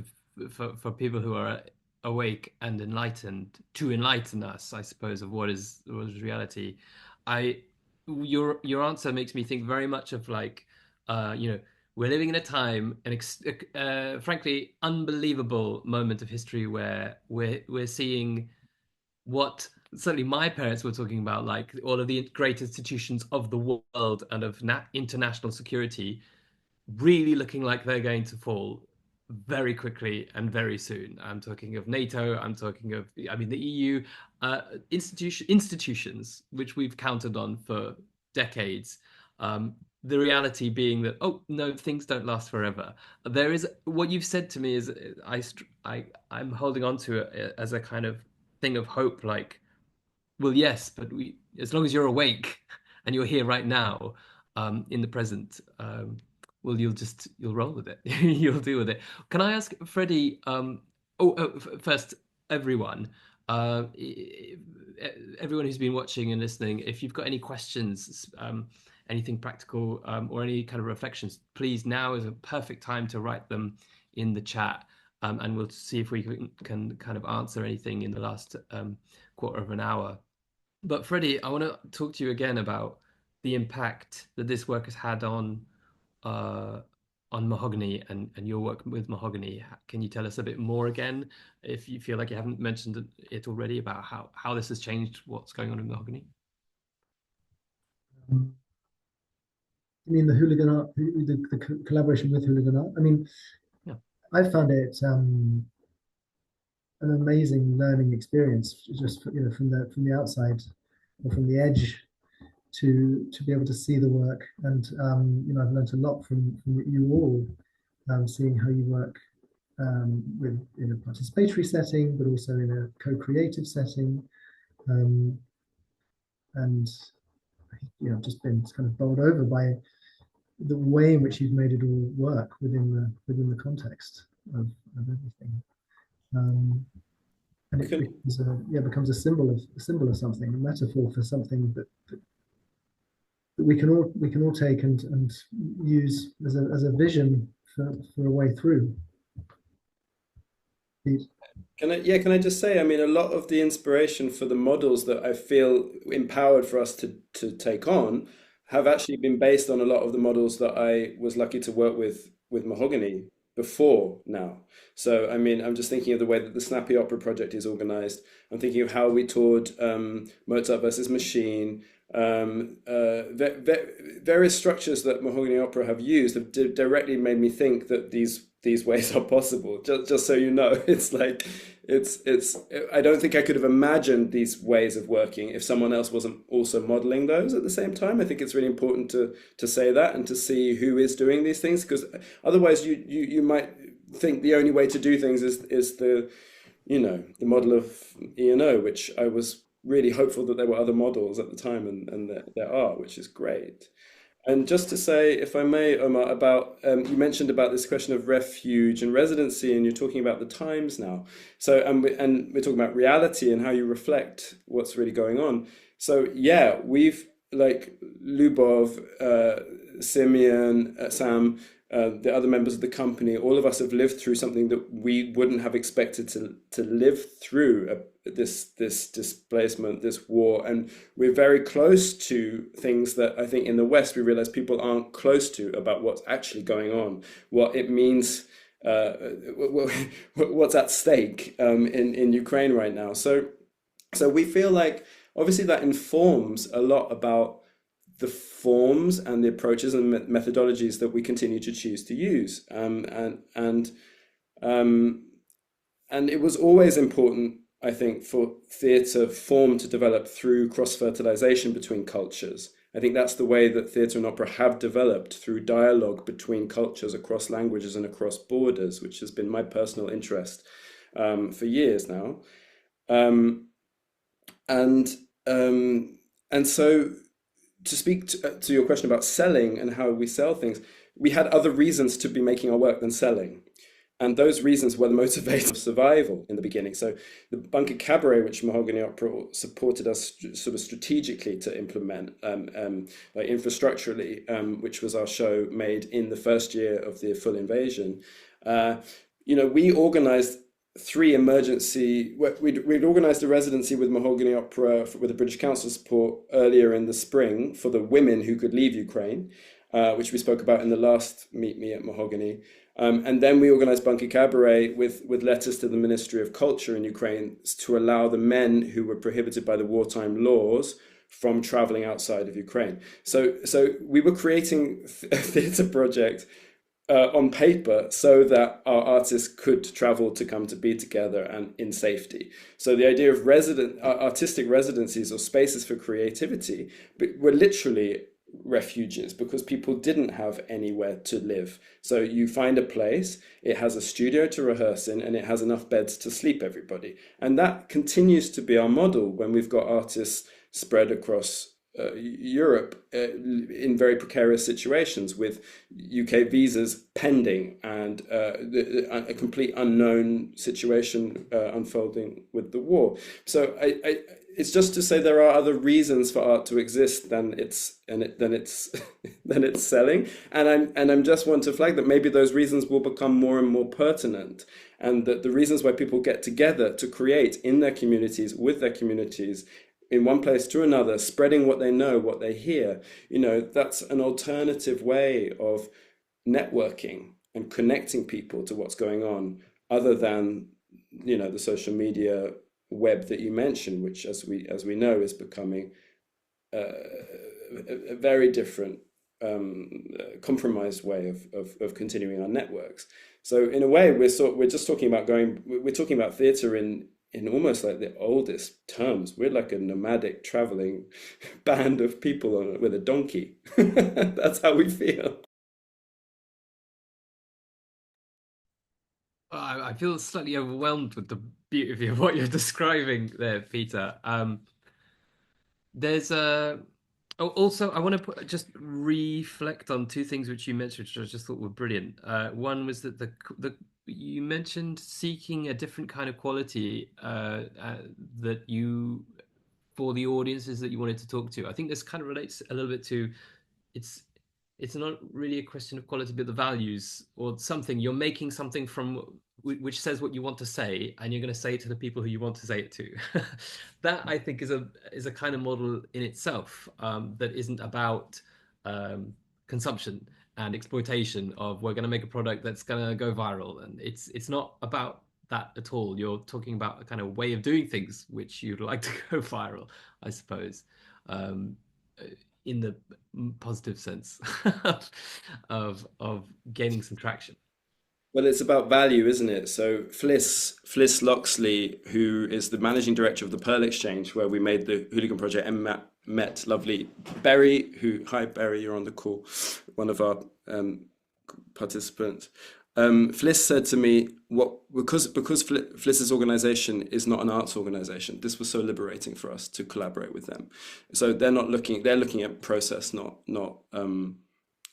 for people who are awake and enlightened, to enlighten us, I suppose, of what is reality. Your answer makes me think very much of like, we're living in a time, frankly unbelievable moment of history where we're seeing what certainly my parents were talking about, like all of the great institutions of the world and of international security really looking like they're going to fall very quickly and very soon. I'm talking of NATO. I'm talking of, I mean, the EU, institutions which we've counted on for decades. The reality being that, oh no, things don't last forever. There is, what you've said to me is, I'm holding on to it as a kind of thing of hope. Like, well, yes, but as long as you're awake and you're here right now, in the present, well, you'll roll with it. You'll deal with it. Can I ask Freddie? First, everyone, everyone who's been watching and listening, if you've got any questions, anything practical, or any kind of reflections, please, now is a perfect time to write them in the chat, and we'll see if we can kind of answer anything in the last quarter of an hour. But Freddie, I want to talk to you again about the impact that this work has had on Mahogany and your work with Mahogany. Can you tell us a bit more again, if you feel like you haven't mentioned it already, about how this has changed what's going on in Mahogany? I mean, the Hooligan Art, the collaboration with Hooligan Art. I mean, yeah. I found it an amazing learning experience, just from the outside or from the edge, to be able to see the work. And I've learned a lot from you all, seeing how you work in a participatory setting, but also in a co-creative setting, and I've just been kind of bowled over by the way in which you've made it all work within the context of everything. And it becomes a symbol of something, a metaphor for something that we can all take and use as a vision for a way through. Please. Can I just say, I mean, a lot of the inspiration for the models that I feel empowered for us to take on have actually been based on a lot of the models that I was lucky to work with Mahogany before now. So, I mean, I'm just thinking of the way that the Snappy Opera project is organized. I'm thinking of how we toured Mozart versus Machine. Various structures that Mahogany Opera have used have directly made me think that these ways are possible. Just so you know, it's like I don't think I could have imagined these ways of working if someone else wasn't also modeling those at the same time. I think it's really important to say that and to see who is doing these things, because otherwise you might think the only way to do things is the model of E&O, which I was really hopeful that there were other models at the time, and there are, which is great. And just to say, if I may, Omar, about you mentioned about this question of refuge and residency, and you're talking about the times now. So and we're talking about reality and how you reflect what's really going on. So yeah, we've like Lubov, Simeon, Sam, the other members of the company, all of us have lived through something that we wouldn't have expected to live through, this displacement, this war. And we're very close to things that I think in the West we realize people aren't close to, about what's actually going on, what it means, what's at stake in Ukraine right now. So we feel like obviously that informs a lot about the forms and the approaches and methodologies that we continue to choose to use. And it was always important, I think, for theatre form to develop through cross-fertilization between cultures. I think that's the way that theatre and opera have developed, through dialogue between cultures across languages and across borders, which has been my personal interest for years now. And so, to speak to your question about selling and how we sell things, we had other reasons to be making our work than selling. And those reasons were the motivation of survival in the beginning. So the Bunker Cabaret, which Mahogany Opera supported us sort of strategically to implement, like infrastructurally, which was our show made in the first year of the full invasion. We organized we'd organized a residency with Mahogany Opera with the British Council support earlier in the spring for the women who could leave Ukraine, which we spoke about in the last Meet Me at Mahogany. And then we organized Bunker Cabaret with letters to the Ministry of Culture in Ukraine to allow the men who were prohibited by the wartime laws from traveling outside of Ukraine. So we were creating a theatre project on paper so that our artists could travel to come to be together and in safety. So the idea of artistic residencies or spaces for creativity were literally refuges, because people didn't have anywhere to live. So you find a place, it has a studio to rehearse in, and it has enough beds to sleep everybody. And that continues to be our model when we've got artists spread across Europe in very precarious situations, with UK visas pending and a complete unknown situation unfolding with the war. So it's just to say there are other reasons for art to exist than it's selling, and I'm just want to flag that maybe those reasons will become more and more pertinent, and that the reasons why people get together to create in their communities, with their communities, in one place to another, spreading what they know, what they hear, that's an alternative way of networking and connecting people to what's going on, other than the social media web that you mentioned, which as we know is becoming a very different compromised way of continuing our networks. So in a way we're talking about theatre in almost like the oldest terms. We're like a nomadic traveling band of people with a donkey. That's how we feel. I feel slightly overwhelmed with the beauty of what you're describing there, Peter. There's also, I want to just reflect on two things which you mentioned, which I just thought were brilliant. One was that you mentioned seeking a different kind of quality that you, for the audiences that you wanted to talk to. I think this kind of relates a little bit to it's not really a question of quality, but the values or something. You're making something from which says what you want to say, and you're going to say it to the people who you want to say it to. That, I think, is a kind of model in itself that isn't about consumption and exploitation of, we're going to make a product that's going to go viral, and it's not about that at all. You're talking about a kind of way of doing things which you'd like to go viral, I suppose, in the positive sense of gaining some traction. Well, it's about value, isn't it? So Fliss Loxley, who is the managing director of the Pearl Exchange, where we made the Hooligan project, and met lovely Berry, hi Berry, you're on the call, one of our participants. Fliss said to me, because Fliss's organization is not an arts organization, this was so liberating for us to collaborate with them. So they're looking at process, not an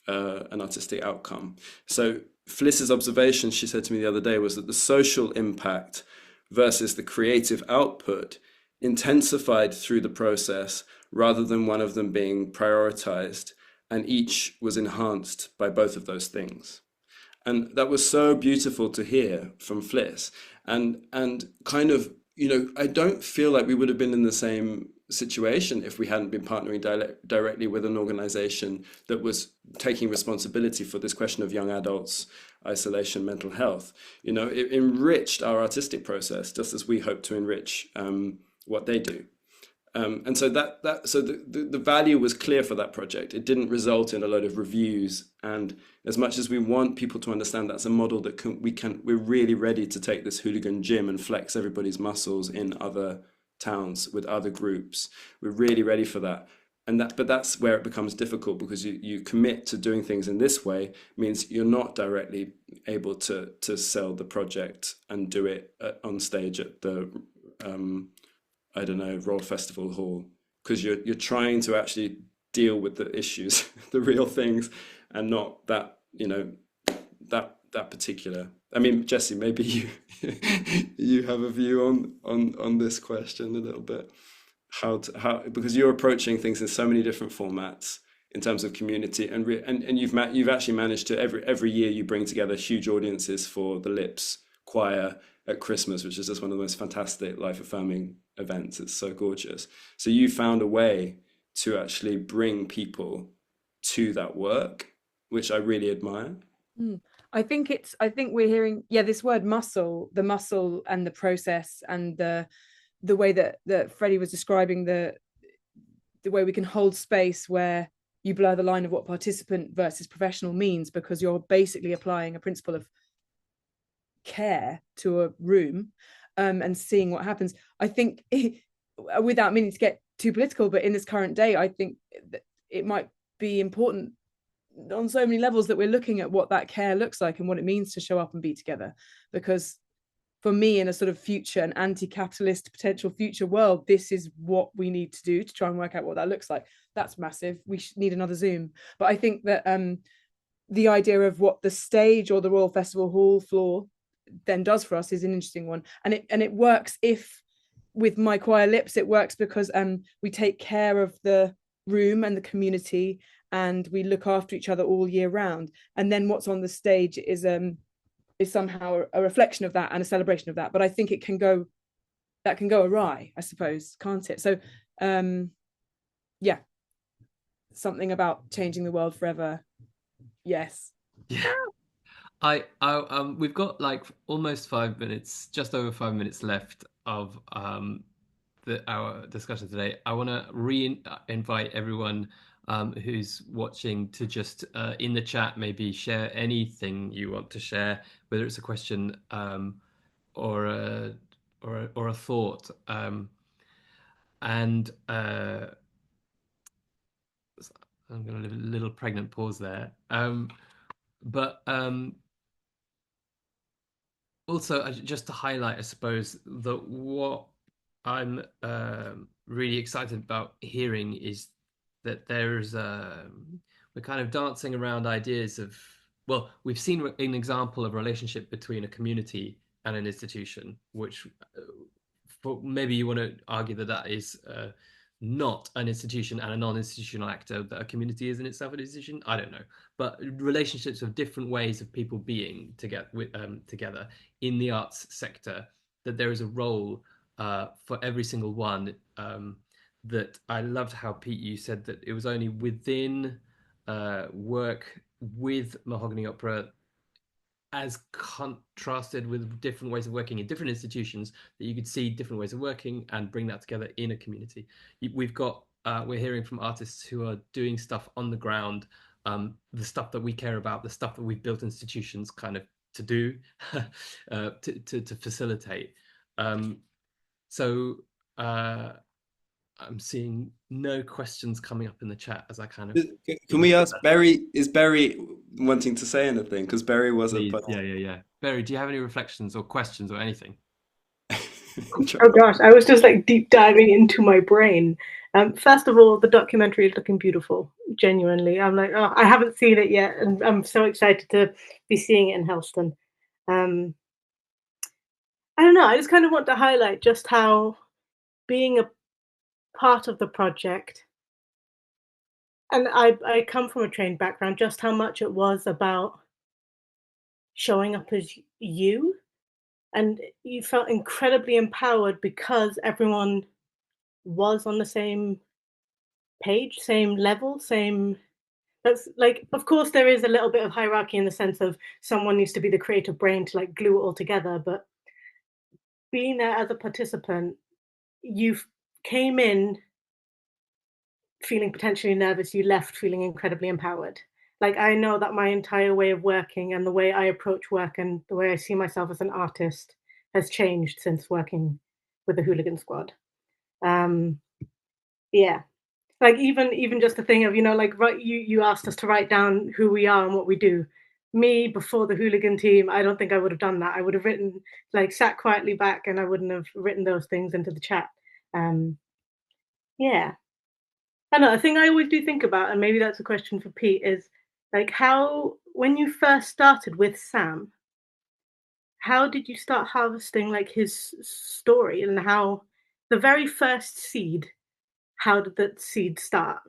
artistic outcome. So Fliss's observation, she said to me the other day, was that the social impact versus the creative output intensified through the process rather than one of them being prioritized, and each was enhanced by both of those things. And that was so beautiful to hear from Fliss. And kind of, you know, I don't feel like we would have been in the same situation if we hadn't been partnering directly with an organization that was taking responsibility for this question of young adults, isolation, mental health. You know, it enriched our artistic process just as we hope to enrich what they do. And so the value was clear for that project. It didn't result in a load of reviews. And as much as we want people to understand that's a model that we're really ready to take this hooligan gym and flex everybody's muscles in other towns with other groups. We're really ready for that. But that's where it becomes difficult, because you commit to doing things in this way means you're not directly able to sell the project and do it on stage at the I don't know, Royal Festival Hall, because you're trying to actually deal with the issues, the real things, and not that, you know, that particular. I mean, Jesse, maybe you you have a view on this question a little bit. How because you're approaching things in so many different formats in terms of community, and you've actually managed to every year you bring together huge audiences for the Lips choir at Christmas, which is just one of the most fantastic life-affirming events. It's so gorgeous. So you found a way to actually bring people to that work, which I really admire. I think we're hearing, this word muscle, the muscle and the process, and the way that Freddie was describing the way we can hold space where you blur the line of what participant versus professional means, because you're basically applying a principle of care to a room, and seeing what happens. I think, without meaning to get too political, but in this current day, I think that it might be important on so many levels that we're looking at what that care looks like and what it means to show up and be together. Because for me, in a sort of future, an anti-capitalist potential future world, this is what we need to do to try and work out what that looks like. That's massive. We need another Zoom. But I think that the idea of what the stage or the Royal Festival Hall floor then does for us is an interesting one. And it works if, with my choir Lips, it works because we take care of the room and the community, and we look after each other all year round. And then what's on the stage is somehow a reflection of that and a celebration of that. But I think that can go awry, I suppose, can't it? So something about changing the world forever. Yes. Yeah. We've got like almost 5 minutes, just over 5 minutes left of our discussion today. I want to invite everyone who's watching to just in the chat maybe share anything you want to share, whether it's a question or a thought. And I'm going to leave a little pregnant pause there. But also, just to highlight, I suppose, that what I'm really excited about hearing is that there's we're kind of dancing around ideas of, well, we've seen an example of a relationship between a community and an institution, which maybe you want to argue that is not an institution and a non-institutional actor, that a community is in itself an institution. I don't know, but relationships of different ways of people being together in the arts sector, that there is a role for every single one. That I loved how, Pete, you said that it was only within work with Mahogany Opera, as contrasted with different ways of working in different institutions, that you could see different ways of working and bring that together in a community. We're hearing from artists who are doing stuff on the ground, the stuff that we care about, the stuff that we've built institutions kind of to do, to facilitate. So I'm seeing no questions coming up in the chat as I kind of... Can we ask Barry, is Barry wanting to say anything? Because Barry was a... Yeah. Barry, do you have any reflections or questions or anything? Oh gosh, I was just like deep diving into my brain. First of all, the documentary is looking beautiful, genuinely. I'm like, oh, I haven't seen it yet, and I'm so excited to be seeing it in Helston. I don't know, I just kind of want to highlight just how being a part of the project, and I come from a trained background, just how much it was about showing up as you, and you felt incredibly empowered because everyone was on the same page, same level, same. That's like, of course, there is a little bit of hierarchy in the sense of someone needs to be the creative brain to like glue it all together, but being there as a participant, you came in feeling potentially nervous, you left feeling incredibly empowered. Like, I know that my entire way of working and the way I approach work and the way I see myself as an artist has changed since working with the Hooligan Squad. Yeah, like even just the thing of, you know, like, you asked us to write down who we are and what we do. Me before the Hooligan team, I don't think I would have done that. I would have written, like, sat quietly back, and I wouldn't have written those things into the chat. Yeah. Another thing I always do think about, and maybe that's a question for Pete, is like, how, when you first started with Sam, how did you start harvesting like his story, and how the very first seed, how did that seed start?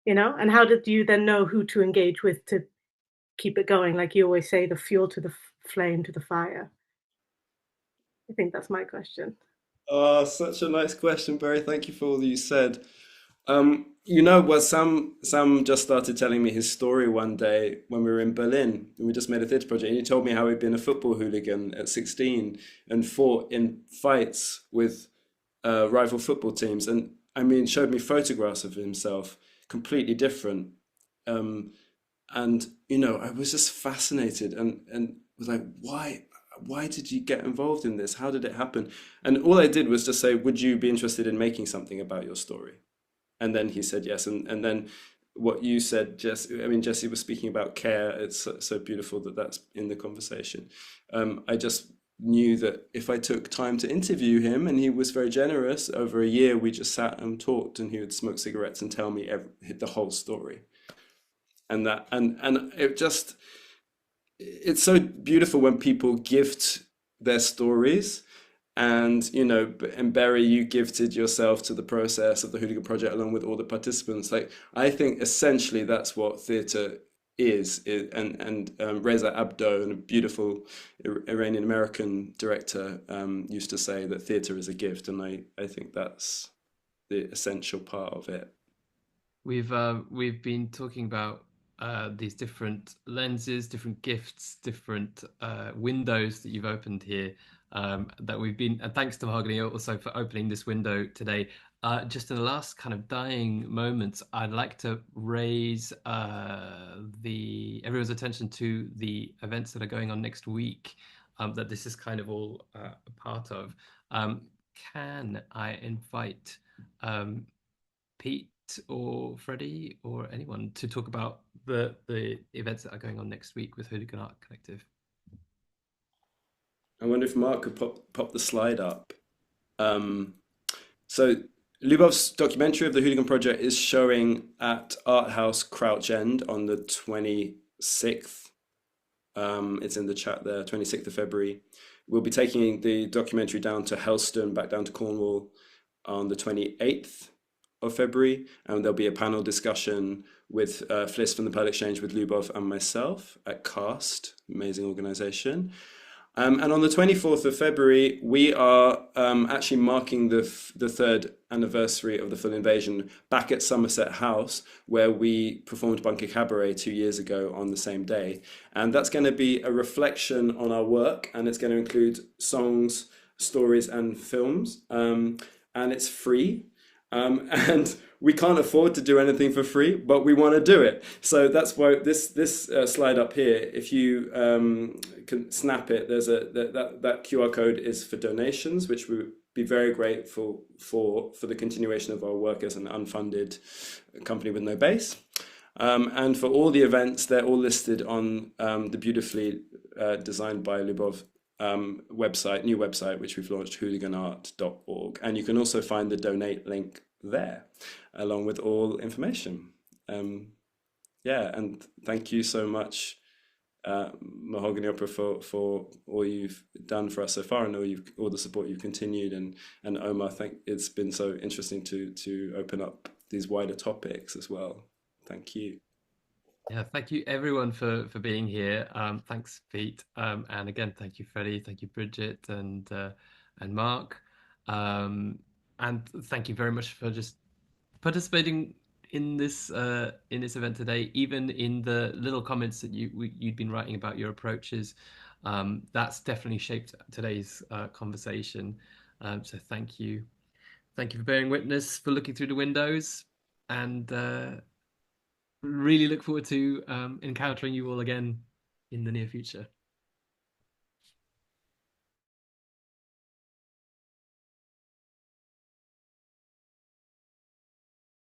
You know, and how did you then know who to engage with to keep it going? Like you always say, the fuel to the flame to the fire. I think that's my question. Oh, such a nice question, Barry. Thank you for all you said. You know, well, Sam just started telling me his story one day when we were in Berlin, and we just made a theatre project, and he told me how he'd been a football hooligan at 16 and fought in fights with rival football teams, and I mean, showed me photographs of himself, completely different. And you know, I was just fascinated and was like, why did you get involved in this? How did it happen? And all I did was just say, would you be interested in making something about your story? And then he said yes. And then what you said, Jess, I mean, Jessie was speaking about care. It's so beautiful that that's in the conversation. I just knew that if I took time to interview him, and he was very generous, over a year we just sat and talked, and he would smoke cigarettes and tell me the whole story. And that, and it just, it's so beautiful when people gift their stories. And, you know, and Barry, you gifted yourself to the process of the Hooligan Project along with all the participants. Like, I think essentially that's what theatre is. And Reza Abdo, a beautiful Iranian American director, used to say that theatre is a gift. And I think that's the essential part of it. We've been talking about these different lenses, different gifts, different windows that you've opened here. That we've been, and thanks to Mahogany also for opening this window today. Just in the last kind of dying moments, I'd like to raise everyone's attention to the events that are going on next week, that this is kind of all a part of. Can I invite Pete or Freddie or anyone to talk about the events that are going on next week with Hooligan Art Collective? I wonder if Mark could pop the slide up. So Lubov's documentary of the Hooligan Project is showing at Art House Crouch End on the 26th. It's in the chat there, 26th of February. We'll be taking the documentary down to Helston, back down to Cornwall on the 28th of February, and there'll be a panel discussion with Fliss from the Pearl Exchange, with Lubov and myself at CAST, amazing organisation. And on the 24th of February, we are actually marking the third anniversary of the full invasion back at Somerset House, where we performed Bunker Cabaret 2 years ago on the same day. And that's going to be a reflection on our work, and it's going to include songs, stories, and films. And it's free. And we can't afford to do anything for free, but we want to do it. So that's why this slide up here, if you can snap it, there's that QR code is for donations, which we would be very grateful for the continuation of our work as an unfunded company with no base. And for all the events, they're all listed on the beautifully designed by Lubov new website, which we've launched, hooliganart.org. And you can also find the donate link there, along with all information. And thank you so much, Mahogany Opera for all you've done for us so far, and all the support you've continued. And Omar, it's been so interesting to open up these wider topics as well. Thank you. Yeah, thank you everyone for being here. Thanks, Pete, and again, thank you, Freddie. Thank you, Bridget, and Mark, and thank you very much for just participating in this event today. Even in the little comments that you'd been writing about your approaches, that's definitely shaped today's conversation. So thank you for bearing witness, for looking through the windows, and really look forward to encountering you all again in the near future.